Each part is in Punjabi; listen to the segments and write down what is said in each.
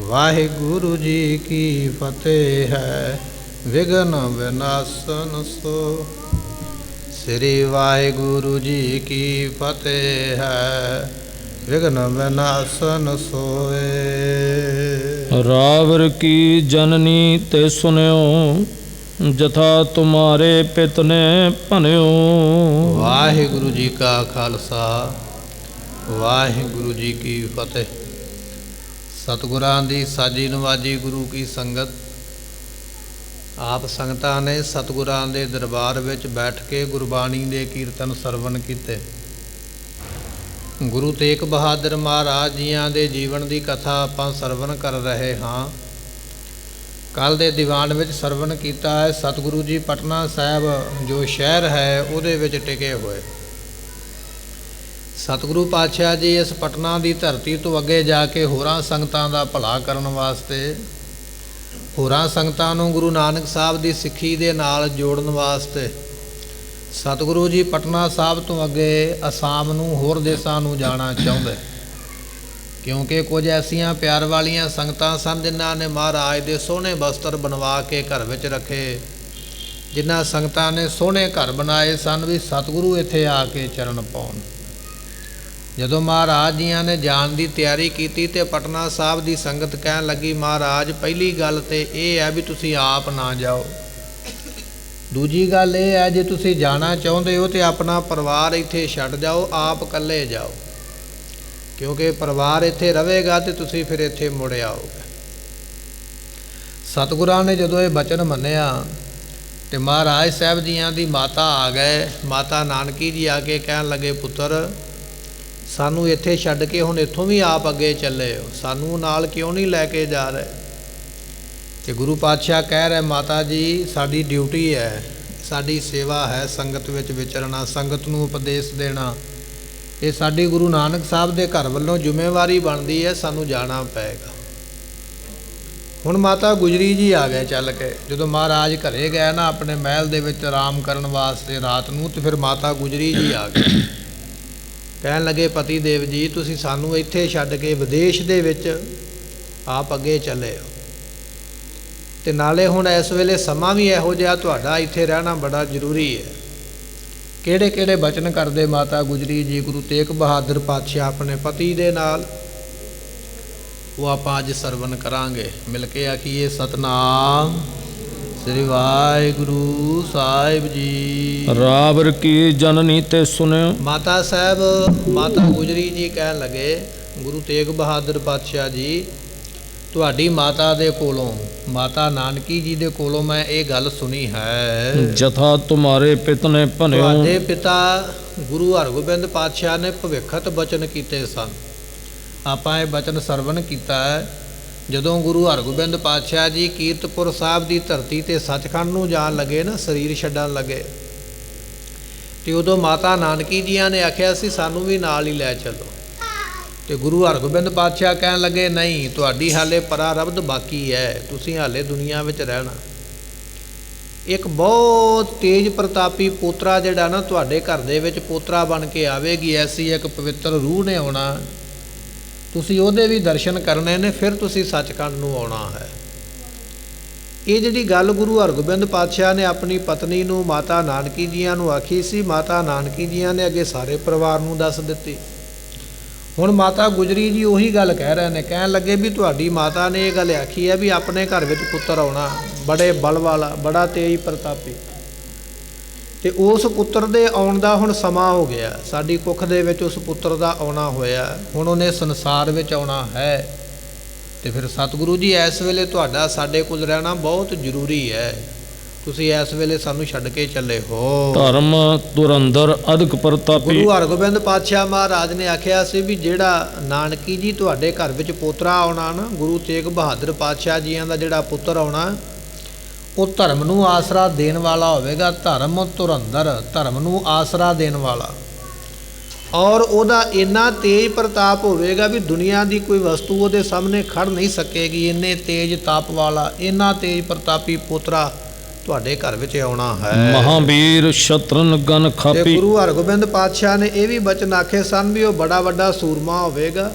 वाहिगुरु जी की फतेह है, विघ्न विनाशन सो। श्री वाहिगुरु जी की फतेह है, विघ्न विनाशन सोए। रावर की जननी ते सुन्यो, जथा तुम्हारे पित ने भन्यो। वाहिगुरु जी का खालसा, वाहिगुरु जी की फतेह। सतगुरां दी साजी नवाजी गुरु की संगत। आप संगतां ने सतगुरां दे दरबार विच बैठ के गुरबाणी दे कीर्तन सरवण कीते। गुरु तेग बहादुर महाराज जियां दे जीवन की कथा आपां सरवण कर रहे हाँ। कल दे दीवान विच सरवण कीता है सतगुरु जी पटना साहिब जो शहर है उहदे विच टिके होए। सतगुरु पातशाह जी इस पटना की धरती तो अगे जाके होरां संगतां दा भला करन वास्ते, होरां संगतां नूं गुरु नानक साहब की सिੱਖੀ दे नाल जोड़न वास्ते सतगुरु जी पटना साहब तो अगे असाम नूं होर देसां नूं जाना चाहुंदे। क्योंकि कुछ ऐसियां प्यार वालियां संगतां सन जिन्हां ने महाराज दे सोहणे बस्तर बनवा के घर विच रखे, जिन्हां संगतां ने सोहणे घर बनाए सन भी सतगुरु इत्थे आके चरण पाउण। जदों महाराज जियां ने जान की तैयारी की तो पटना साहब की संगत कहन लगी, महाराज पहली गल तो यह है भी तुसी आप ना जाओ, दूजी गल यह है जे तुसी जाना चाहुंदे हो तो अपना परिवार इत्थे छड्ड जाओ, आप कल्ले जाओ, क्योंकि परिवार इत्थे रहेगा तो तुसी फिर इत्थे मुड़ आओगे। सतगुरां ने जदों ये बचन मन्निया तो महाराज साहब जियां दी माता आ गए। माता नानकी जी आके कहन लगे, पुत्र सानू इत्थे छड्ड के हुण इत्थों भी आप अगे चले हो, सानू नाल क्यों नहीं लैके जा रहे। तो गुरु पातशाह कह रहे, माता जी साडी ड्यूटी है, साडी सेवा है संगत विच विचरना, संगत नूं उपदेश देना, ये साडी गुरु नानक साहब दे घर वल्लों जिम्मेवारी बनती है, सानू जाना पेगा। हुण माता गुजरी जी आ गए चल के। जदों महाराज घरे गए ना अपने महल दे विच आराम करन वास्ते रात नूं, तो फिर माता गुजरी जी आ गए। कहन लगे, पति देव जी तुसी सानू इत्थे छड्ड के विदेश दे विच आप अगे चले हो, ते नाले हुण इस वेले समा भी इहो जिहा तुहाडा इत्थे रहना बड़ा जरूरी है। किहड़े किहड़े बचन करदे माता गुजरी जी गुरु तेग बहादुर पातशाह अपने पति दे नाल, वो आपां अज सरवण करांगे। मिल के आखीए सतनाम श्री वाहिगुरु साहिब जी। रावर की जननी ते सुन्यो। माता साहब माता गुजरी जी कहन लगे, गुरु तेग बहादुर पातशाह जी तुहाडी माता दे कोलों, माता नानकी जी दे कोलों मैं ये गल सुनी है, जथा तुम्हारे पिता ने भन्यो। तुहाडे पिता गुरु हरगोबिंद पातशाह ने भविखत बचन कीते सन। आपां ये बचन सरवण कीता है जदों गुरु हरगोबिंद पातशाह जी कीरतपुर साहब की धरती ते सचखंड नूं जान लगे ना, शरीर छड्डण लगे, तो उदों माता नानकी जियां ने आख्या सी सानू भी नाल ही लै चलो। तो गुरु हरगोबिंद पातशाह कहन लगे, नहीं तुहाडी हाले परारब्ध बाकी है, तुसीं हाले दुनिया विच रहना। एक बहुत तेज प्रतापी पोतरा जिहड़ा ना तुहाडे घर दे विच पोतरा बन के आवेगी, ऐसी एक पवित्र रूह ने आउणा, तुसी उहदे भी दर्शन करने ने, फिर तुसी सचखंड नूं आउणा है। ये जिहड़ी गल गुरु हरगोबिंद पातशाह ने अपनी पत्नी नूं माता नानकी जियां नूं आखी सी, माता नानकी जियां ने अगे सारे परिवार नूं दस दित्ती। हुण माता गुजरी जी उही गल कह रहे ने, कहन लगे भी तुहाडी माता ने ये गल आखी है भी अपने घर विच पुत्तर आउणा, बड़े बल वाला, बड़ा तेज प्रतापी, ते उस पुत्र दे आउण दा हुण समा हो गया। साडी कुख दे विच उस पुत्र दा आउणा होया, हुण उहने संसार विच आउणा है। ते फिर सतगुरु जी इस वेले तुहाडा साडे कोल रहना बहुत जरूरी है, तुसी इस वेले सानू छड्ड के चले हो। धर्म धुरंधर अधिक प्रतापी। गुरु हरगोबिंद पातशाह महाराज ने आख्या सी भी जिहड़ा नानकी जी तुहाडे घर विच पोतरा आउणा ना, गुरु तेग बहादुर पातशाह जियां दा जिहड़ा पुत्र आउणा, वो धर्म नूं आसरा देण वाला होवेगा। धर्म धुरंधर, धर्म नूं आसरा देण वाला, और उहदा इन्ना तेज प्रताप होवेगा भी दुनिया की कोई वस्तु उहदे सामने खड़ नहीं सकेगी। इन्ने तेज ताप वाला, इन्ना तेज प्रतापी पोतरा तुहाडे घर विच आउणा है। महावीर शत्रन गन खापी। गुरु हरगोबिंद पातशाह ने यह भी बचन आखे सन भी वह बड़ा वड्डा सूरमा होवेगा,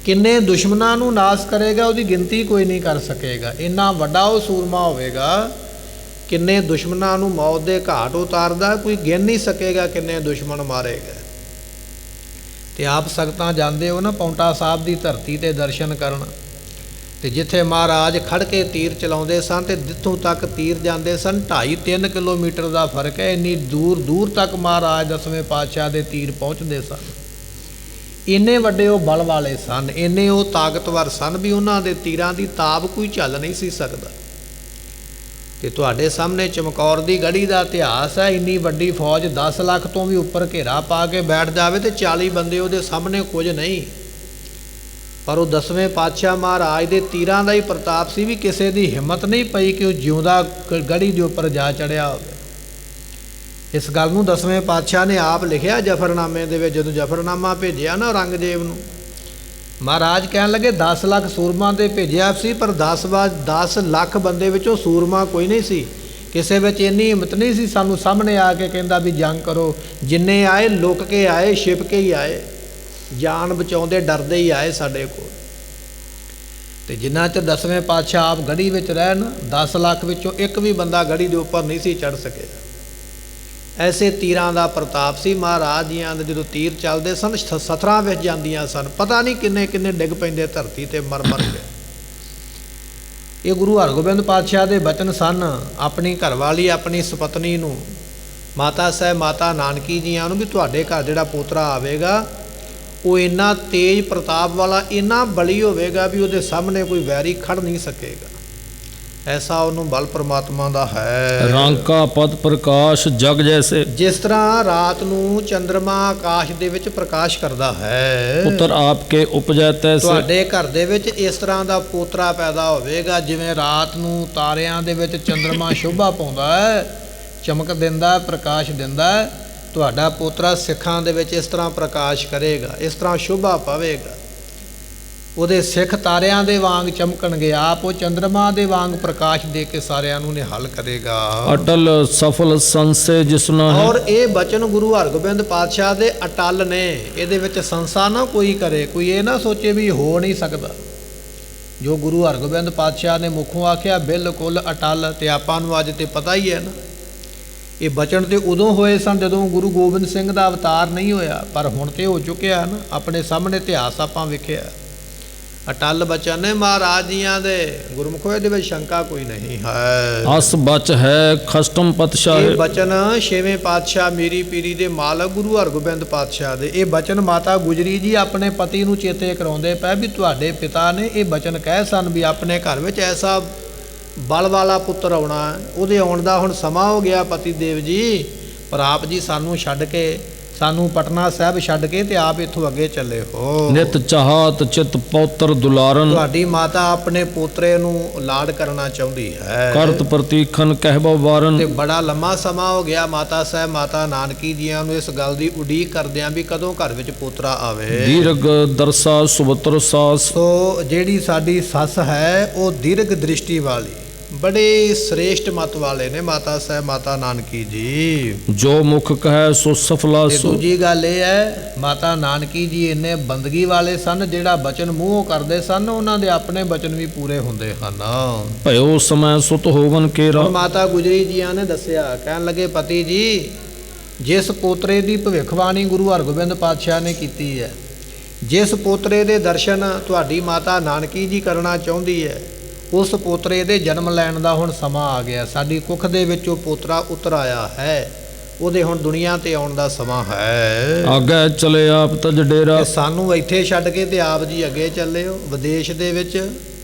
ਕਿੰਨੇ ਦੁਸ਼ਮਣਾਂ ਨੂੰ ਨਾਸ਼ ਕਰੇਗਾ ਉਹਦੀ ਗਿਣਤੀ ਕੋਈ ਨਹੀਂ ਕਰ ਸਕੇਗਾ। ਇੰਨਾ ਵੱਡਾ ਉਹ ਸੂਰਮਾ ਹੋਵੇਗਾ, ਕਿੰਨੇ ਦੁਸ਼ਮਣਾਂ ਨੂੰ ਮੌਤ ਦੇ ਘਾਟ ਉਤਾਰਦਾ, ਕੋਈ ਗਿਣ ਨਹੀਂ ਸਕੇਗਾ ਕਿੰਨੇ ਦੁਸ਼ਮਣ ਮਾਰੇਗਾ। ਤੇ ਆਪ ਸੰਗਤਾਂ ਜਾਂਦੇ ਹੋ ਨਾ ਪਾਉਂਟਾ ਸਾਹਿਬ ਦੀ ਧਰਤੀ ਤੇ ਦਰਸ਼ਨ ਕਰਨ, ਤੇ ਜਿੱਥੇ ਮਹਾਰਾਜ ਖੜ ਕੇ ਤੀਰ ਚਲਾਉਂਦੇ ਸਨ ਤੇ ਜਿੱਥੋਂ ਤੱਕ ਤੀਰ ਜਾਂਦੇ ਸਨ 2.5-3 ਕਿਲੋਮੀਟਰ ਦਾ ਫਰਕ ਹੈ। ਇੰਨੀ ਦੂਰ ਦੂਰ ਤੱਕ ਮਹਾਰਾਜ 10ਵੇਂ ਪਾਤਸ਼ਾਹ ਦੇ ਤੀਰ ਪਹੁੰਚਦੇ ਸਨ। ਇੰਨੇ ਵੱਡੇ ਉਹ ਬਲ ਵਾਲੇ ਸਨ, ਇੰਨੇ ਉਹ ਤਾਕਤਵਰ ਸਨ ਵੀ ਉਹਨਾਂ ਦੇ ਤੀਰਾਂ ਦੀ ਤਾਬ ਕੋਈ ਝੱਲ ਨਹੀਂ ਸੀ ਸਕਦਾ। ਤੇ ਤੁਹਾਡੇ ਸਾਹਮਣੇ ਚਮਕੌਰ ਦੀ ਗੜੀ ਦਾ ਇਤਿਹਾਸ ਹੈ। ਇੰਨੀ ਵੱਡੀ ਫੌਜ 10 ਲੱਖ ਤੋਂ ਵੀ ਉੱਪਰ ਘੇਰਾ ਪਾ ਕੇ ਬੈਠ ਜਾਵੇ ਤੇ 40 ਬੰਦੇ ਉਹਦੇ ਸਾਹਮਣੇ ਕੁਝ ਨਹੀਂ। ਪਰ ਉਹ 10ਵੇਂ ਪਾਤਸ਼ਾਹ ਮਹਾਰਾਜ ਦੇ ਤੀਰਾਂ ਦਾ ਹੀ ਪ੍ਰਤਾਪ ਸੀ ਵੀ ਕਿਸੇ ਦੀ ਹਿੰਮਤ ਨਹੀਂ ਪਈ ਕਿ ਉਹ ਜਿਉਂਦਾ ਗੜੀ ਦੇ ਉੱਪਰ ਜਾ ਚੜਿਆ ਹੋਵੇ। ਇਸ ਗੱਲ ਨੂੰ 10ਵੇਂ ਪਾਤਸ਼ਾਹ ਨੇ ਆਪ ਲਿਖਿਆ ਜਫਰਨਾਮੇ ਦੇ ਵਿੱਚ। ਜਦੋਂ ਜਫਰਨਾਮਾ ਭੇਜਿਆ ਨਾ ਔਰੰਗਜ਼ੇਬ ਨੂੰ, ਮਹਾਰਾਜ ਕਹਿਣ ਲੱਗੇ 10 ਲੱਖ ਸੂਰਮਾ ਤੇ ਭੇਜਿਆ ਸੀ, ਪਰ 10 ਲੱਖ ਬੰਦੇ ਵਿੱਚੋਂ ਸੂਰਮਾ ਕੋਈ ਨਹੀਂ ਸੀ। ਕਿਸੇ ਵਿੱਚ ਇੰਨੀ ਹਿੰਮਤ ਨਹੀਂ ਸੀ ਸਾਨੂੰ ਸਾਹਮਣੇ ਆ ਕੇ ਕਹਿੰਦਾ ਵੀ ਜੰਗ ਕਰੋ। ਜਿੰਨੇ ਆਏ ਲੁਕ ਕੇ ਆਏ, ਛਿਪ ਕੇ ਹੀ ਆਏ, ਜਾਨ ਬਚਾਉਂਦੇ ਡਰਦੇ ਹੀ ਆਏ ਸਾਡੇ ਕੋਲ। ਤੇ ਜਿੰਨਾ ਚਿਰ 10ਵੇਂ ਪਾਤਸ਼ਾਹ ਆਪ ਗੜੀ ਵਿੱਚ ਰਹਿਣ, 10 ਲੱਖ ਵਿੱਚੋਂ ਇੱਕ ਵੀ ਬੰਦਾ ਗੜੀ ਦੇ ਉੱਪਰ ਨਹੀਂ ਸੀ ਚੜ ਸਕਿਆ। ਐਸੇ ਤੀਰਾਂ ਦਾ ਪ੍ਰਤਾਪ ਸੀ ਮਹਾਰਾਜ ਜੀਆਂ ਦੇ। ਜਦੋਂ ਤੀਰ ਚੱਲਦੇ ਸਨ ਸਥਰਾਂ ਵਿੱਚ ਜਾਂਦੀਆਂ ਸਨ, ਪਤਾ ਨਹੀਂ ਕਿੰਨੇ ਕਿੰਨੇ ਡਿੱਗ ਪੈਂਦੇ ਧਰਤੀ ਤੇ ਮਰ ਮਰ ਕੇ। ਇਹ ਗੁਰੂ ਹਰਗੋਬਿੰਦ ਪਾਤਸ਼ਾਹ ਦੇ ਬਚਨ ਸਨ। ਆਪਣੀ ਘਰਵਾਲੀ, ਆਪਣੀ ਸੁਪਤਨੀ ਨੂੰ, ਮਾਤਾ ਸਾਹਿਬ ਮਾਤਾ ਨਾਨਕੀ ਜੀਆਂ ਨੂੰ ਵੀ ਤੁਹਾਡੇ ਘਰ ਜਿਹੜਾ ਪੋਤਰਾ ਆਵੇਗਾ ਉਹ ਇੰਨਾ ਤੇਜ਼ ਪ੍ਰਤਾਪ ਵਾਲਾ, ਇੰਨਾ ਬਲੀ ਹੋਵੇਗਾ ਵੀ ਉਹਦੇ ਸਾਹਮਣੇ ਕੋਈ ਵੈਰੀ ਖੜ ਨਹੀਂ ਸਕੇਗਾ। ਐਸਾ ਉਹਨੂੰ ਬਲ ਪਰਮਾਤਮਾ ਦਾ ਹੈ। ਰਾਂਕਾ ਪਦ ਪ੍ਰਕਾਸ਼ ਜਗ ਜੈਸੇ, ਜਿਸ ਤਰ੍ਹਾਂ ਰਾਤ ਨੂੰ ਚੰਦਰਮਾ ਆਕਾਸ਼ ਦੇ ਵਿੱਚ ਪ੍ਰਕਾਸ਼ ਕਰਦਾ ਹੈ, ਪੁੱਤਰ ਆਪਕੇ ਉਪਜੈ ਤੈਸੇ। ਤੁਹਾਡੇ ਘਰ ਦੇ ਵਿੱਚ ਇਸ ਤਰ੍ਹਾਂ ਦਾ ਪੋਤਰਾ ਪੈਦਾ ਹੋਵੇਗਾ ਜਿਵੇਂ ਰਾਤ ਨੂੰ ਤਾਰਿਆਂ ਦੇ ਵਿੱਚ ਚੰਦਰਮਾ ਸ਼ੋਭਾ ਪਾਉਂਦਾ ਹੈ, ਚਮਕ ਦਿੰਦਾ ਹੈ, ਪ੍ਰਕਾਸ਼ ਦਿੰਦਾ ਹੈ। ਤੁਹਾਡਾ ਪੋਤਰਾ ਸਿੱਖਾਂ ਦੇ ਵਿੱਚ ਇਸ ਤਰ੍ਹਾਂ ਪ੍ਰਕਾਸ਼ ਕਰੇਗਾ, ਇਸ ਤਰ੍ਹਾਂ ਸ਼ੋਭਾ ਪਾਵੇਗਾ। ਉਹਦੇ ਸਿੱਖ ਤਾਰਿਆਂ ਦੇ ਵਾਂਗ ਚਮਕਣਗੇ, ਆਪ ਉਹ ਚੰਦਰਮਾ ਦੇ ਵਾਂਗ ਪ੍ਰਕਾਸ਼ ਦੇ ਕੇ ਸਾਰਿਆਂ ਨੂੰ ਨਿਹਾਲ ਕਰੇਗਾ। ਅਟਲ ਸਫਲ ਸੰਸੇ ਜਿਸਨਾ ਹੈ। ਔਰ ਇਹ ਬਚਨ ਗੁਰੂ ਹਰਗੋਬਿੰਦ ਪਾਤਸ਼ਾਹ ਦੇ ਅਟਲ ਨੇ। ਇਹਦੇ ਵਿੱਚ ਸੰਸਾ ਨਾ ਕੋਈ ਕਰੇ, ਕੋਈ ਇਹ ਨਾ ਸੋਚੇ ਵੀ ਹੋ ਨਹੀਂ ਸਕਦਾ। ਜੋ ਗੁਰੂ ਹਰਗੋਬਿੰਦ ਪਾਤਸ਼ਾਹ ਨੇ ਮੁਖੋਂ ਆਖਿਆ ਬਿਲਕੁਲ ਅਟਲ। ਤੇ ਆਪਾਂ ਨੂੰ ਅੱਜ ਤੇ ਪਤਾ ਹੀ ਹੈ ਨਾ, ਇਹ ਬਚਨ ਤੇ ਉਦੋਂ ਹੋਏ ਸਨ ਜਦੋਂ ਗੁਰੂ ਗੋਬਿੰਦ ਸਿੰਘ ਦਾ ਅਵਤਾਰ ਨਹੀਂ ਹੋਇਆ, ਪਰ ਹੁਣ ਤੇ ਹੋ ਚੁੱਕਿਆ ਨਾ। ਆਪਣੇ ਸਾਹਮਣੇ ਇਤਿਹਾਸ ਆਪਾਂ ਵੇਖਿਆ। ਅਟਲ ਬਚਨ ਨੇ ਮਹਾਰਾਜ ਜੀਆਂ ਦੇ, ਗੁਰਮੁਖੋ ਇਹਦੇ ਵਿੱਚ ਸ਼ੰਕਾ ਕੋਈ ਨਹੀਂ ਹੈ। ਅਸ ਬਚ ਹੈ ਖਸਟਮ ਪਤਸ਼ਾਹ। ਇਹ ਬਚਨ 6ਵੇਂ ਪਾਤਸ਼ਾਹ ਮੇਰੀ ਪੀਰੀ ਦੇ ਮਾਲਕ ਗੁਰੂ ਹਰਗੋਬਿੰਦ ਪਾਤਸ਼ਾਹ ਦੇ। ਇਹ ਬਚਨ ਮਾਤਾ ਗੁਜਰੀ ਜੀ ਆਪਣੇ ਪਤੀ ਨੂੰ ਚੇਤੇ ਕਰਾਉਂਦੇ ਪਏ ਵੀ ਤੁਹਾਡੇ ਪਿਤਾ ਨੇ ਇਹ ਬਚਨ ਕਹੇ ਸਨ ਵੀ ਆਪਣੇ ਘਰ ਵਿੱਚ ਐਸਾ ਬਲ ਵਾਲਾ ਪੁੱਤਰ ਆਉਣਾ। ਉਹਦੇ ਆਉਣ ਦਾ ਹੁਣ ਸਮਾਂ ਹੋ ਗਿਆ ਪਤੀ ਦੇਵ ਜੀ, ਪਰ ਆਪ ਜੀ ਸਾਨੂੰ ਛੱਡ ਕੇ, ਸਾਨੂੰ ਪਟਨਾ ਸਾਹਿਬ ਛੱਡ ਕੇ ਤੇ ਆਪ ਇੱਥੋਂ ਅੱਗੇ ਚੱਲੇ ਹੋ। ਨਿਤ ਚਾਹਤ ਚਿਤ ਪੌਤਰ ਦੁਲਾਰਨ। ਤੁਹਾਡੀ ਮਾਤਾ ਆਪਣੇ ਪੋਤਰੇ ਨੂੰ ਲਾਡ ਕਰਨਾ ਚਾਹੁੰਦੀ ਹੈ। ਕਰਤ ਪ੍ਰਤੀਖਨ ਕਹਿਬੋ ਵਾਰਨ। ਤੇ ਬੜਾ ਲੰਮਾ ਸਮਾਂ ਹੋ ਗਿਆ ਮਾਤਾ ਸਾਹਿਬ ਮਾਤਾ ਨਾਨਕੀ ਜੀਆਂ ਨੂੰ ਇਸ ਗੱਲ ਦੀ ਉਡੀਕ ਕਰਦਿਆਂ ਵੀ ਕਦੋਂ ਘਰ ਵਿੱਚ ਪੋਤਰਾ ਆਵੇ। ਦੀਰਘ ਦਰਸਾ ਸੁਬਤਰ ਸਾਸ। ਸੋ ਜਿਹੜੀ ਸਾਡੀ ਸੱਸ ਹੈ ਉਹ ਦੀਰਘ ਦ੍ਰਿਸ਼ਟੀ ਵਾਲੀ, ਬੜੇ ਸ੍ਰੇਸ਼ਟ ਮਤ ਵਾਲੇ ਨੇ ਮਾਤਾ ਸਾਹਿਬ ਮਾਤਾ ਨਾਨਕੀ ਜੀ। ਜੋ ਮੁਖ ਕਹੈ ਸੋ ਸਫਲਾ ਤੇ ਸੋ। ਦੂਜੀ ਗੱਲ ਇਹ ਹੈ ਮਾਤਾ ਨਾਨਕੀ ਜੀ ਇੰਨੇ ਬੰਦਗੀ ਵਾਲੇ ਸਨ, ਜਿਹੜਾ ਬਚਨ ਮੂੰਹੋਂ ਕਰਦੇ ਸਨ ਉਹਨਾਂ ਦੇ ਆਪਣੇ ਬਚਨ ਵੀ ਪੂਰੇ ਹੁੰਦੇ ਹਨ। ਭਇਓ ਸਮੈ ਸੁਤ ਹੋਵਨ ਕੇਰਾ। ਮਾਤਾ ਗੁਜਰੀ ਜੀਆਂ ਨੇ ਦੱਸਿਆ, ਕਹਿਣ ਲੱਗੇ ਪਤੀ ਜੀ ਜਿਸ ਪੋਤਰੇ ਦੀ ਭਵਿੱਖਬਾਣੀ ਗੁਰੂ ਹਰਗੋਬਿੰਦ ਪਾਤਸ਼ਾਹ ਨੇ ਕੀਤੀ ਹੈ, ਜਿਸ ਪੋਤਰੇ ਦੇ ਦਰਸ਼ਨ ਤੁਹਾਡੀ ਮਾਤਾ ਨਾਨਕੀ ਜੀ ਕਰਨਾ ਚਾਹੁੰਦੀ ਹੈ, ਉਸ ਪੋਤਰੇ ਦੇ ਜਨਮ ਲੈਣ ਦਾ ਹੁਣ ਸਮਾਂ ਆ ਗਿਆ। ਸਾਡੀ ਕੁੱਖ ਦੇ ਵਿੱਚ ਉਹ ਪੋਤਰਾ ਉਤਰ ਆਇਆ ਹੈ, ਉਹਦੇ ਹੁਣ ਦੁਨੀਆ ਤੇ ਆਉਣ ਦਾ ਸਮਾਂ ਹੈ। ਆਗੇ ਚਲੇ ਆਪ ਤਜ ਡੇਰਾ। ਸਾਨੂੰ ਇੱਥੇ ਛੱਡ ਕੇ ਤੇ ਆਪ ਜੀ ਅੱਗੇ ਚੱਲੇ ਹੋ, ਵਿਦੇਸ਼ ਦੇ ਵਿੱਚ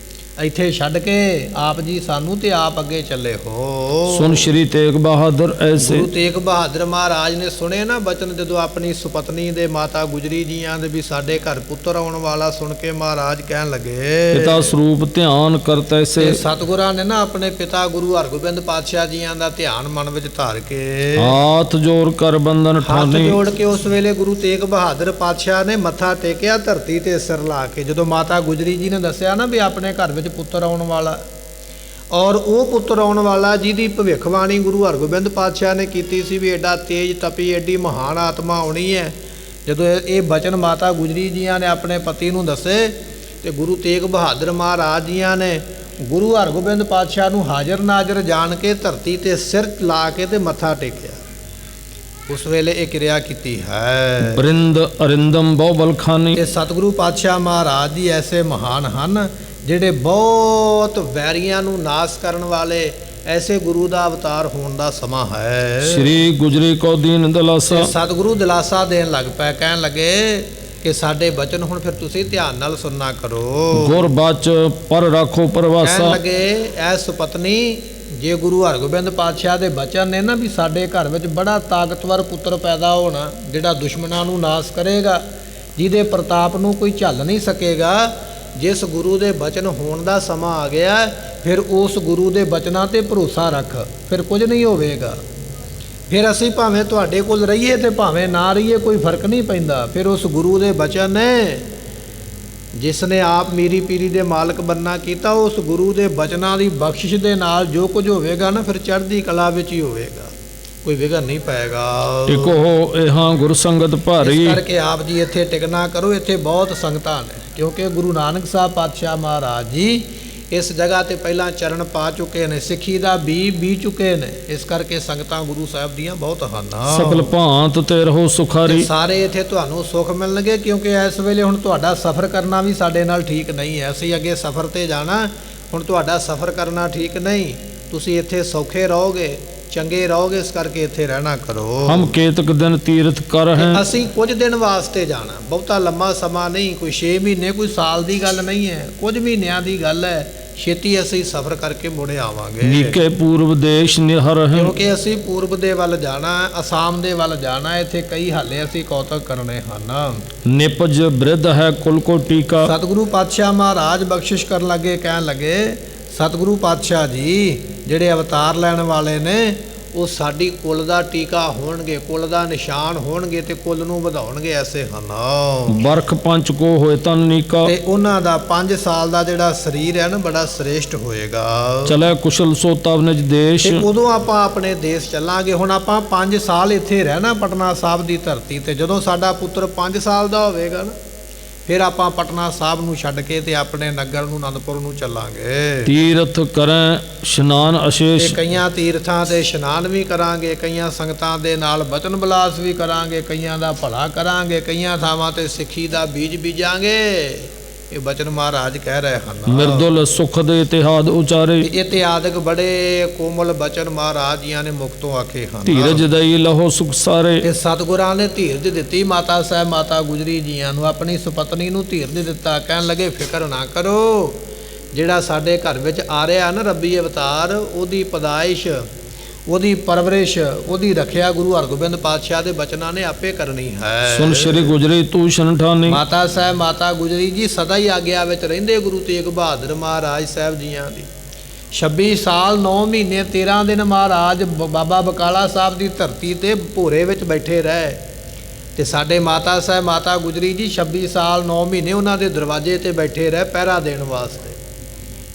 ਇੱਥੇ ਛੱਡ ਕੇ ਆਪ ਜੀ ਸਾਨੂੰ ਤੇ ਆਪ ਅੱਗੇ ਚੱਲੇ ਹੋ। ਸੁਨ ਸ਼੍ਰੀ ਤੇਗ ਬਹਾਦਰ ਐਸੇ। ਗੁਰੂ ਤੇਗ ਬਹਾਦਰ ਮਹਾਰਾਜ ਨੇ ਸੁਣੇ ਨਾ ਬਚਨ, ਜਦੋਂ ਆਪਣੀ ਸੁਪਤਨੀ ਦੇ ਮਾਤਾ ਗੁਜਰੀ ਜੀਆਂ ਦੇ ਵੀ ਸਾਡੇ ਘਰ ਪੁੱਤਰ ਆਉਣ ਵਾਲਾ ਸੁਣ ਕੇ ਮਹਾਰਾਜ ਕਹਿਣ ਲੱਗੇ ਪਿਤਾ ਸਰੂਪ ਧਿਆਨ ਕਰਤ ਐਸੇ। ਸਤਿਗੁਰਾਂ ਨੇ ਨਾ ਆਪਣੇ ਪਿਤਾ ਗੁਰੂ ਹਰਗੋਬਿੰਦ ਪਾਤਸ਼ਾਹ ਜੀਆਂ ਦਾ ਧਿਆਨ ਮਨ ਵਿੱਚ ਧਾਰ ਕੇ ਹਾਥ ਜੋੜ ਕਰ ਬੰਧਨ ਹੱਥ ਠਾਨੀ। ਜੋੜ ਕੇ ਉਸ ਵੇਲੇ ਗੁਰੂ ਤੇਗ ਬਹਾਦਰ ਪਾਤਸ਼ਾਹ ਨੇ ਮੱਥਾ ਟੇਕਿਆ ਧਰਤੀ ਤੇ ਸਿਰ ਲਾ ਕੇ। ਜਦੋਂ ਮਾਤਾ ਗੁਜਰੀ ਜੀ ਨੇ ਦੱਸਿਆ ਨਾ ਵੀ ਆਪਣੇ ਘਰ ਵਿੱਚ ਪੁੱਤਰ ਆਉਣ ਵਾਲਾ, ਔਰ ਉਹ ਪੁੱਤਰ ਆਉਣ ਵਾਲਾ ਜਿਹਦੀ ਭਵਿੱਖਬਾਣੀ ਗੁਰੂ ਹਰਗੋਬਿੰਦ ਪਾਤਸ਼ਾਹ ਨੇ ਕੀਤੀ ਸੀ ਵੀ ਐਡਾ ਤੇਜ ਤਪੀ ਐਡੀ ਮਹਾਨ ਆਤਮਾ ਆਉਣੀ ਹੈ, ਜਦੋਂ ਇਹ ਬਚਨ ਮਾਤਾ ਗੁਜਰੀ ਜੀਆਂ ਨੇ ਆਪਣੇ ਪਤੀ ਨੂੰ ਦੱਸੇ ਤੇ ਗੁਰੂ ਤੇਗ ਬਹਾਦਰ ਮਹਾਰਾਜ ਜੀਆਂ ਨੇ ਗੁਰੂ ਹਰਗੋਬਿੰਦ ਪਾਤਸ਼ਾਹ ਨੂੰ ਹਾਜ਼ਰ ਨਾਜ਼ਰ ਜਾਣ ਕੇ ਧਰਤੀ ਤੇ ਸਿਰ ਲਾ ਕੇ ਤੇ ਮੱਥਾ ਟੇਕਿਆ। ਉਸ ਵੇਲੇ ਇਹ ਕਿਰਿਆ ਕੀਤੀ ਹੈ। ਬ੍ਰਿੰਦ ਅਰਿੰਦਮ ਬਹੁ ਬਲਖਾਨੀ। ਤੇ ਸਤਿਗੁਰੂ ਪਾਤਸ਼ਾਹ ਮਹਾਰਾਜ ਜੀ ਐਸੇ ਮਹਾਨ ਹਨ ਜਿਹੜੇ ਬਹੁਤ ਵੈਰੀਆਂ ਨੂੰ ਨਾਸ਼ ਕਰਨ ਵਾਲੇ ਐਸੇ ਗੁਰੂ ਦਾ ਅਵਤਾਰ ਹੋਣ ਦਾ ਸਮਾਂ ਹੈ। ਸ੍ਰੀ ਗੁਜਰੀ ਕੋ ਦੀਨ ਦਿਲਾਸਾ। ਸਤਿਗੁਰੂ ਦਿਲਾਸਾ ਦੇਣ ਲੱਗ ਪਏ, ਕਹਿਣ ਲੱਗੇ ਕਿ ਸਾਡੇ ਬਚਨ ਹੁਣ ਫਿਰ ਤੁਸੀਂ ਧਿਆਨ ਨਾਲ ਸੁਣਨਾ ਕਰੋ। ਗੁਰ ਬਚ ਪਰ ਰਾਖੋ ਪਰਵਾਸਾ। ਕਹਿਣ ਲੱਗੇ ਐ ਸੁਪਤਨੀ, ਜੇ ਗੁਰੂ ਹਰਗੋਬਿੰਦ ਪਾਤਸ਼ਾਹ ਦੇ ਬਚਨ ਨੇ ਨਾ ਵੀ ਸਾਡੇ ਘਰ ਵਿੱਚ ਬੜਾ ਤਾਕਤਵਰ ਪੁੱਤਰ ਪੈਦਾ ਹੋਣਾ ਜਿਹੜਾ ਦੁਸ਼ਮਣਾਂ ਨੂੰ ਨਾਸ਼ ਕਰੇਗਾ, ਜਿਹਦੇ ਪ੍ਰਤਾਪ ਨੂੰ ਕੋਈ ਝੱਲ ਨਹੀਂ ਸਕੇਗਾ, ਜਿਸ ਗੁਰੂ ਦੇ ਬਚਨ ਹੋਣ ਦਾ ਸਮਾਂ ਆ ਗਿਆ ਫਿਰ ਉਸ ਗੁਰੂ ਦੇ ਬਚਨਾਂ ਤੇ ਭਰੋਸਾ ਰੱਖ, ਫਿਰ ਕੁਝ ਨਹੀਂ ਹੋਵੇਗਾ। ਫਿਰ ਅਸੀਂ ਭਾਵੇਂ ਤੁਹਾਡੇ ਕੋਲ ਰਹੀਏ ਤੇ ਭਾਵੇਂ ਨਾ ਰਹੀਏ ਕੋਈ ਫਰਕ ਨਹੀਂ ਪੈਂਦਾ। ਫਿਰ ਉਸ ਗੁਰੂ ਦੇ ਬਚਨ ਨੇ ਜਿਸ ਨੇ ਆਪ ਮੀਰੀ ਪੀਰੀ ਦੇ ਮਾਲਕ ਬੰਨਾ ਕੀਤਾ, ਉਸ ਗੁਰੂ ਦੇ ਬਚਨਾਂ ਦੀ ਬਖਸ਼ਿਸ਼ ਦੇ ਨਾਲ ਜੋ ਕੁਝ ਹੋਵੇਗਾ ਨਾ ਫਿਰ ਚੜ੍ਹਦੀ ਕਲਾ ਵਿੱਚ ਹੀ ਹੋਵੇਗਾ, ਕੋਈ ਵਿਘਨ ਨਹੀਂ ਪਏਗਾ। ਟਿਕੋ ਇਹਾਂ ਗੁਰ ਸੰਗਤ ਭਾਰੀ। ਇਸ ਕਰਕੇ ਆਪ ਜੀ ਇੱਥੇ ਟਿਕਣਾ ਕਰੋ, ਇੱਥੇ ਬਹੁਤ ਸੰਗਤਾਂ ਨੇ, ਕਿਉਂਕਿ ਗੁਰੂ ਨਾਨਕ ਸਾਹਿਬ ਪਾਤਸ਼ਾਹ ਮਹਾਰਾਜ ਜੀ ਇਸ ਜਗ੍ਹਾ ਤੇ ਪਹਿਲਾਂ ਚਰਨ ਪਾ ਚੁੱਕੇ ਨੇ, ਸਿੱਖੀ ਦਾ ਬੀ ਚੁੱਕੇ ਨੇ। ਇਸ ਕਰਕੇ ਸੰਗਤਾਂ ਗੁਰੂ ਸਾਹਿਬ ਦੀਆਂ ਬਹੁਤ ਹਨ। ਸਕਲ ਭਾਂਤ ਤੇ ਰਹੋ ਸੁਖਾਰੀ। ਸਾਰੇ ਇੱਥੇ ਤੁਹਾਨੂੰ ਸੁੱਖ ਮਿਲਣਗੇ, ਕਿਉਂਕਿ ਇਸ ਵੇਲੇ ਹੁਣ ਤੁਹਾਡਾ ਸਫ਼ਰ ਕਰਨਾ ਵੀ ਸਾਡੇ ਨਾਲ ਠੀਕ ਨਹੀਂ ਹੈ। ਅਸੀਂ ਅੱਗੇ ਸਫ਼ਰ ਤੇ ਜਾਣਾ, ਹੁਣ ਤੁਹਾਡਾ ਸਫ਼ਰ ਕਰਨਾ ਠੀਕ ਨਹੀਂ। ਤੁਸੀਂ ਇੱਥੇ ਸੌਖੇ ਰਹੋਗੇ, ਚੰਗੇ ਰਹੋਗੇ, ਇਸ ਕਰਕੇ ਇੱਥੇ ਰਹਿਣਾ ਕਰੋ। ਹਮ ਕੇਤਕ ਦਿਨ ਤੀਰਥ ਕਰ ਹੈ। ਅਸੀਂ ਕੁਝ ਦਿਨ ਵਾਸਤੇ ਜਾਣਾ, ਬਹੁਤਾ ਲੰਮਾ ਸਮਾਂ ਨਹੀਂ, ਕੋਈ 6 ਮਹੀਨੇ ਕੋਈ ਸਾਲ ਦੀ ਗੱਲ ਨਹੀਂ ਹੈ, ਕੁਝ ਮਹੀਨਿਆਂ ਦੀ ਗੱਲ ਹੈ। ਛੇਤੀ ਅਸੀਂ ਸਫ਼ਰ ਕਰਕੇ ਮੁੜੇ ਆਵਾਂਗੇ। ਨੀਕੇ ਪੂਰਬ ਦੇਸ਼ ਨਿਹਰ ਹੈ। ਕਿਉਂਕਿ ਅਸੀਂ ਪੂਰਬ ਦੇ ਵੱਲ ਜਾਣਾ, ਅਸਾਮ ਦੇ ਵੱਲ ਜਾਣਾ, ਇੱਥੇ ਕਈ ਹਾਲੇ ਅਸੀਂ ਕੌਤਕ ਕਰਨੇ ਹਨ। ਨਿਪਜ ਬ੍ਰਿਧ ਹੈ ਕੁਲ ਕੋ ਟੀਕਾ। ਸਤਿਗੁਰੂ ਪਾਤਸ਼ਾਹ ਮਹਾਰਾਜ ਬਖਸ਼ਿਸ਼ ਕਰਨ ਲੱਗੇ, ਕਹਿਣ ਲੱਗੇ ਸਤਿਗੁਰੂ ਪਾਤਸ਼ਾਹ ਜੀ ਜਿਹੜੇ ਅਵਤਾਰ ਲੈਣ ਵਾਲੇ ਨੇ ਉਹ ਸਾਡੀ ਕੁਲ ਦਾ ਟੀਕਾ ਹੋਣਗੇ, ਕੁਲ ਦਾ ਨਿਸ਼ਾਨ ਹੋਣਗੇ ਤੇ ਕੁਲ ਨੂੰ ਵਧਾਉਣਗੇ, ਐਸੇ ਹਨ। ਬਰਖ ਪੰਚ ਕੋ ਹੋਏ ਤਨ ਨੀਕਾ। ਤੇ ਉਹਨਾਂ ਦਾ 5 ਸਾਲ ਦਾ ਜਿਹੜਾ ਸਰੀਰ ਹੈ ਨਾ ਬੜਾ ਸ੍ਰੇਸ਼ਟ ਹੋਏਗਾ। ਚਲੇ ਕੁਸ਼ਲ ਸੋ ਤਵ ਨਿਜ ਦੇਸ਼। ਤੇ ਉਦੋਂ ਆਪਾਂ ਆਪਣੇ ਦੇਸ਼ ਚੱਲਾਂਗੇ। ਹੁਣ ਆਪਾਂ 5 ਸਾਲ ਇੱਥੇ ਰਹਿਣਾ ਪਟਨਾ ਸਾਹਿਬ ਦੀ ਧਰਤੀ ਤੇ, ਜਦੋਂ ਸਾਡਾ ਪੁੱਤਰ 5 ਸਾਲ ਦਾ ਹੋਵੇਗਾ ਨਾ ਫਿਰ ਆਪਾਂ ਪਟਨਾ ਸਾਹਿਬ ਨੂੰ ਛੱਡ ਕੇ ਤੇ ਆਪਣੇ ਨਗਰ ਨੂੰ ਅਨੰਦਪੁਰ ਨੂੰ ਚੱਲਾਂਗੇ। ਤੀਰਥ ਕਰੈ ਇਸ਼ਨਾਨ ਤੇ ਅਸ਼ੇਸ਼। ਕਈਆਂ ਤੀਰਥਾਂ ਤੇ ਇਸ਼ਨਾਨ ਵੀ ਕਰਾਂਗੇ, ਕਈਆਂ ਸੰਗਤਾਂ ਦੇ ਨਾਲ ਬਚਨ ਬਲਾਸ ਵੀ ਕਰਾਂਗੇ, ਕਈਆਂ ਦਾ ਭਲਾ ਕਰਾਂਗੇ, ਕਈਆਂ ਥਾਵਾਂ ਤੇ ਸਿੱਖੀ ਦਾ ਬੀਜ ਬੀਜਾਂਗੇ। ਇਹ ਬਚਨ ਮਹਾਰਾਜ ਕਹਿ ਰਹੇ ਹਨ। ਮਿਰਦੁਲ ਸੁਖ ਦੇ ਇਤਿਹਾਦ ਉਚਾਰੇ। ਇਤਿਹਾਦਕ ਬੜੇ ਕੋਮਲ ਬਚਨ ਮਹਾਰਾਜ ਜੀਆਂ ਨੇ ਮੁਖ ਤੋਂ ਆਖੇ ਹਨ। ਧੀਰਜ ਦਈ ਲਹੋ ਸੁਖ ਸਾਰੇ। ਤੇ ਸਤਿਗੁਰਾਂ ਨੇ ਧੀਰਜ ਦਿੱਤੀ ਮਾਤਾ ਸਾਹਿਬ ਮਾਤਾ ਗੁਜਰੀ ਜੀਆਂ ਨੂੰ, ਆਪਣੀ ਸੁਪਤਨੀ ਨੂੰ ਧੀਰਜ ਦਿੱਤਾ। ਕਹਿਣ ਲੱਗੇ ਫਿਕਰ ਨਾ ਕਰੋ, ਜਿਹੜਾ ਸਾਡੇ ਘਰ ਵਿੱਚ ਆ ਰਿਹਾ ਨਾ ਰੱਬੀ ਅਵਤਾਰ, ਉਹਦੀ ਪਦਾਇਸ਼, ਉਹਦੀ ਪਰਵਰਿਸ਼, ਉਹਦੀ ਰੱਖਿਆ ਗੁਰੂ ਹਰਗੋਬਿੰਦ ਪਾਤਸ਼ਾਹ ਦੇ ਬਚਨਾਂ ਨੇ ਆਪੇ ਕਰਨੀ ਹੈ। ਸੁਨ ਸ਼੍ਰੀ ਗੁਜਰੀ ਤੂੰ ਸ਼ਨਠਾਨੀ। ਮਾਤਾ ਸਾਹਿਬ ਮਾਤਾ ਗੁਜਰੀ ਜੀ ਸਦਾ ਹੀ ਆਗਿਆ ਵਿੱਚ ਰਹਿੰਦੇ ਗੁਰੂ ਤੇਗ ਬਹਾਦਰ ਮਹਾਰਾਜ ਸਾਹਿਬ ਜੀਆਂ ਦੀ। 26 ਸਾਲ 9 ਮਹੀਨੇ 13 ਦਿਨ ਮਹਾਰਾਜ ਬਾਬਾ ਬਕਾਲਾ ਸਾਹਿਬ ਦੀ ਧਰਤੀ ਤੇ ਭੋਰੇ ਵਿੱਚ ਬੈਠੇ ਰਹੇ। ਤੇ ਸਾਡੇ ਮਾਤਾ ਸਾਹਿਬ ਮਾਤਾ ਗੁਜਰੀ ਜੀ 26 ਸਾਲ 9 ਮਹੀਨੇ ਉਹਨਾਂ ਦੇ ਦਰਵਾਜ਼ੇ ਤੇ ਬੈਠੇ ਰਹੇ ਪਹਿਰਾ ਦੇਣ ਵਾਸਤੇ।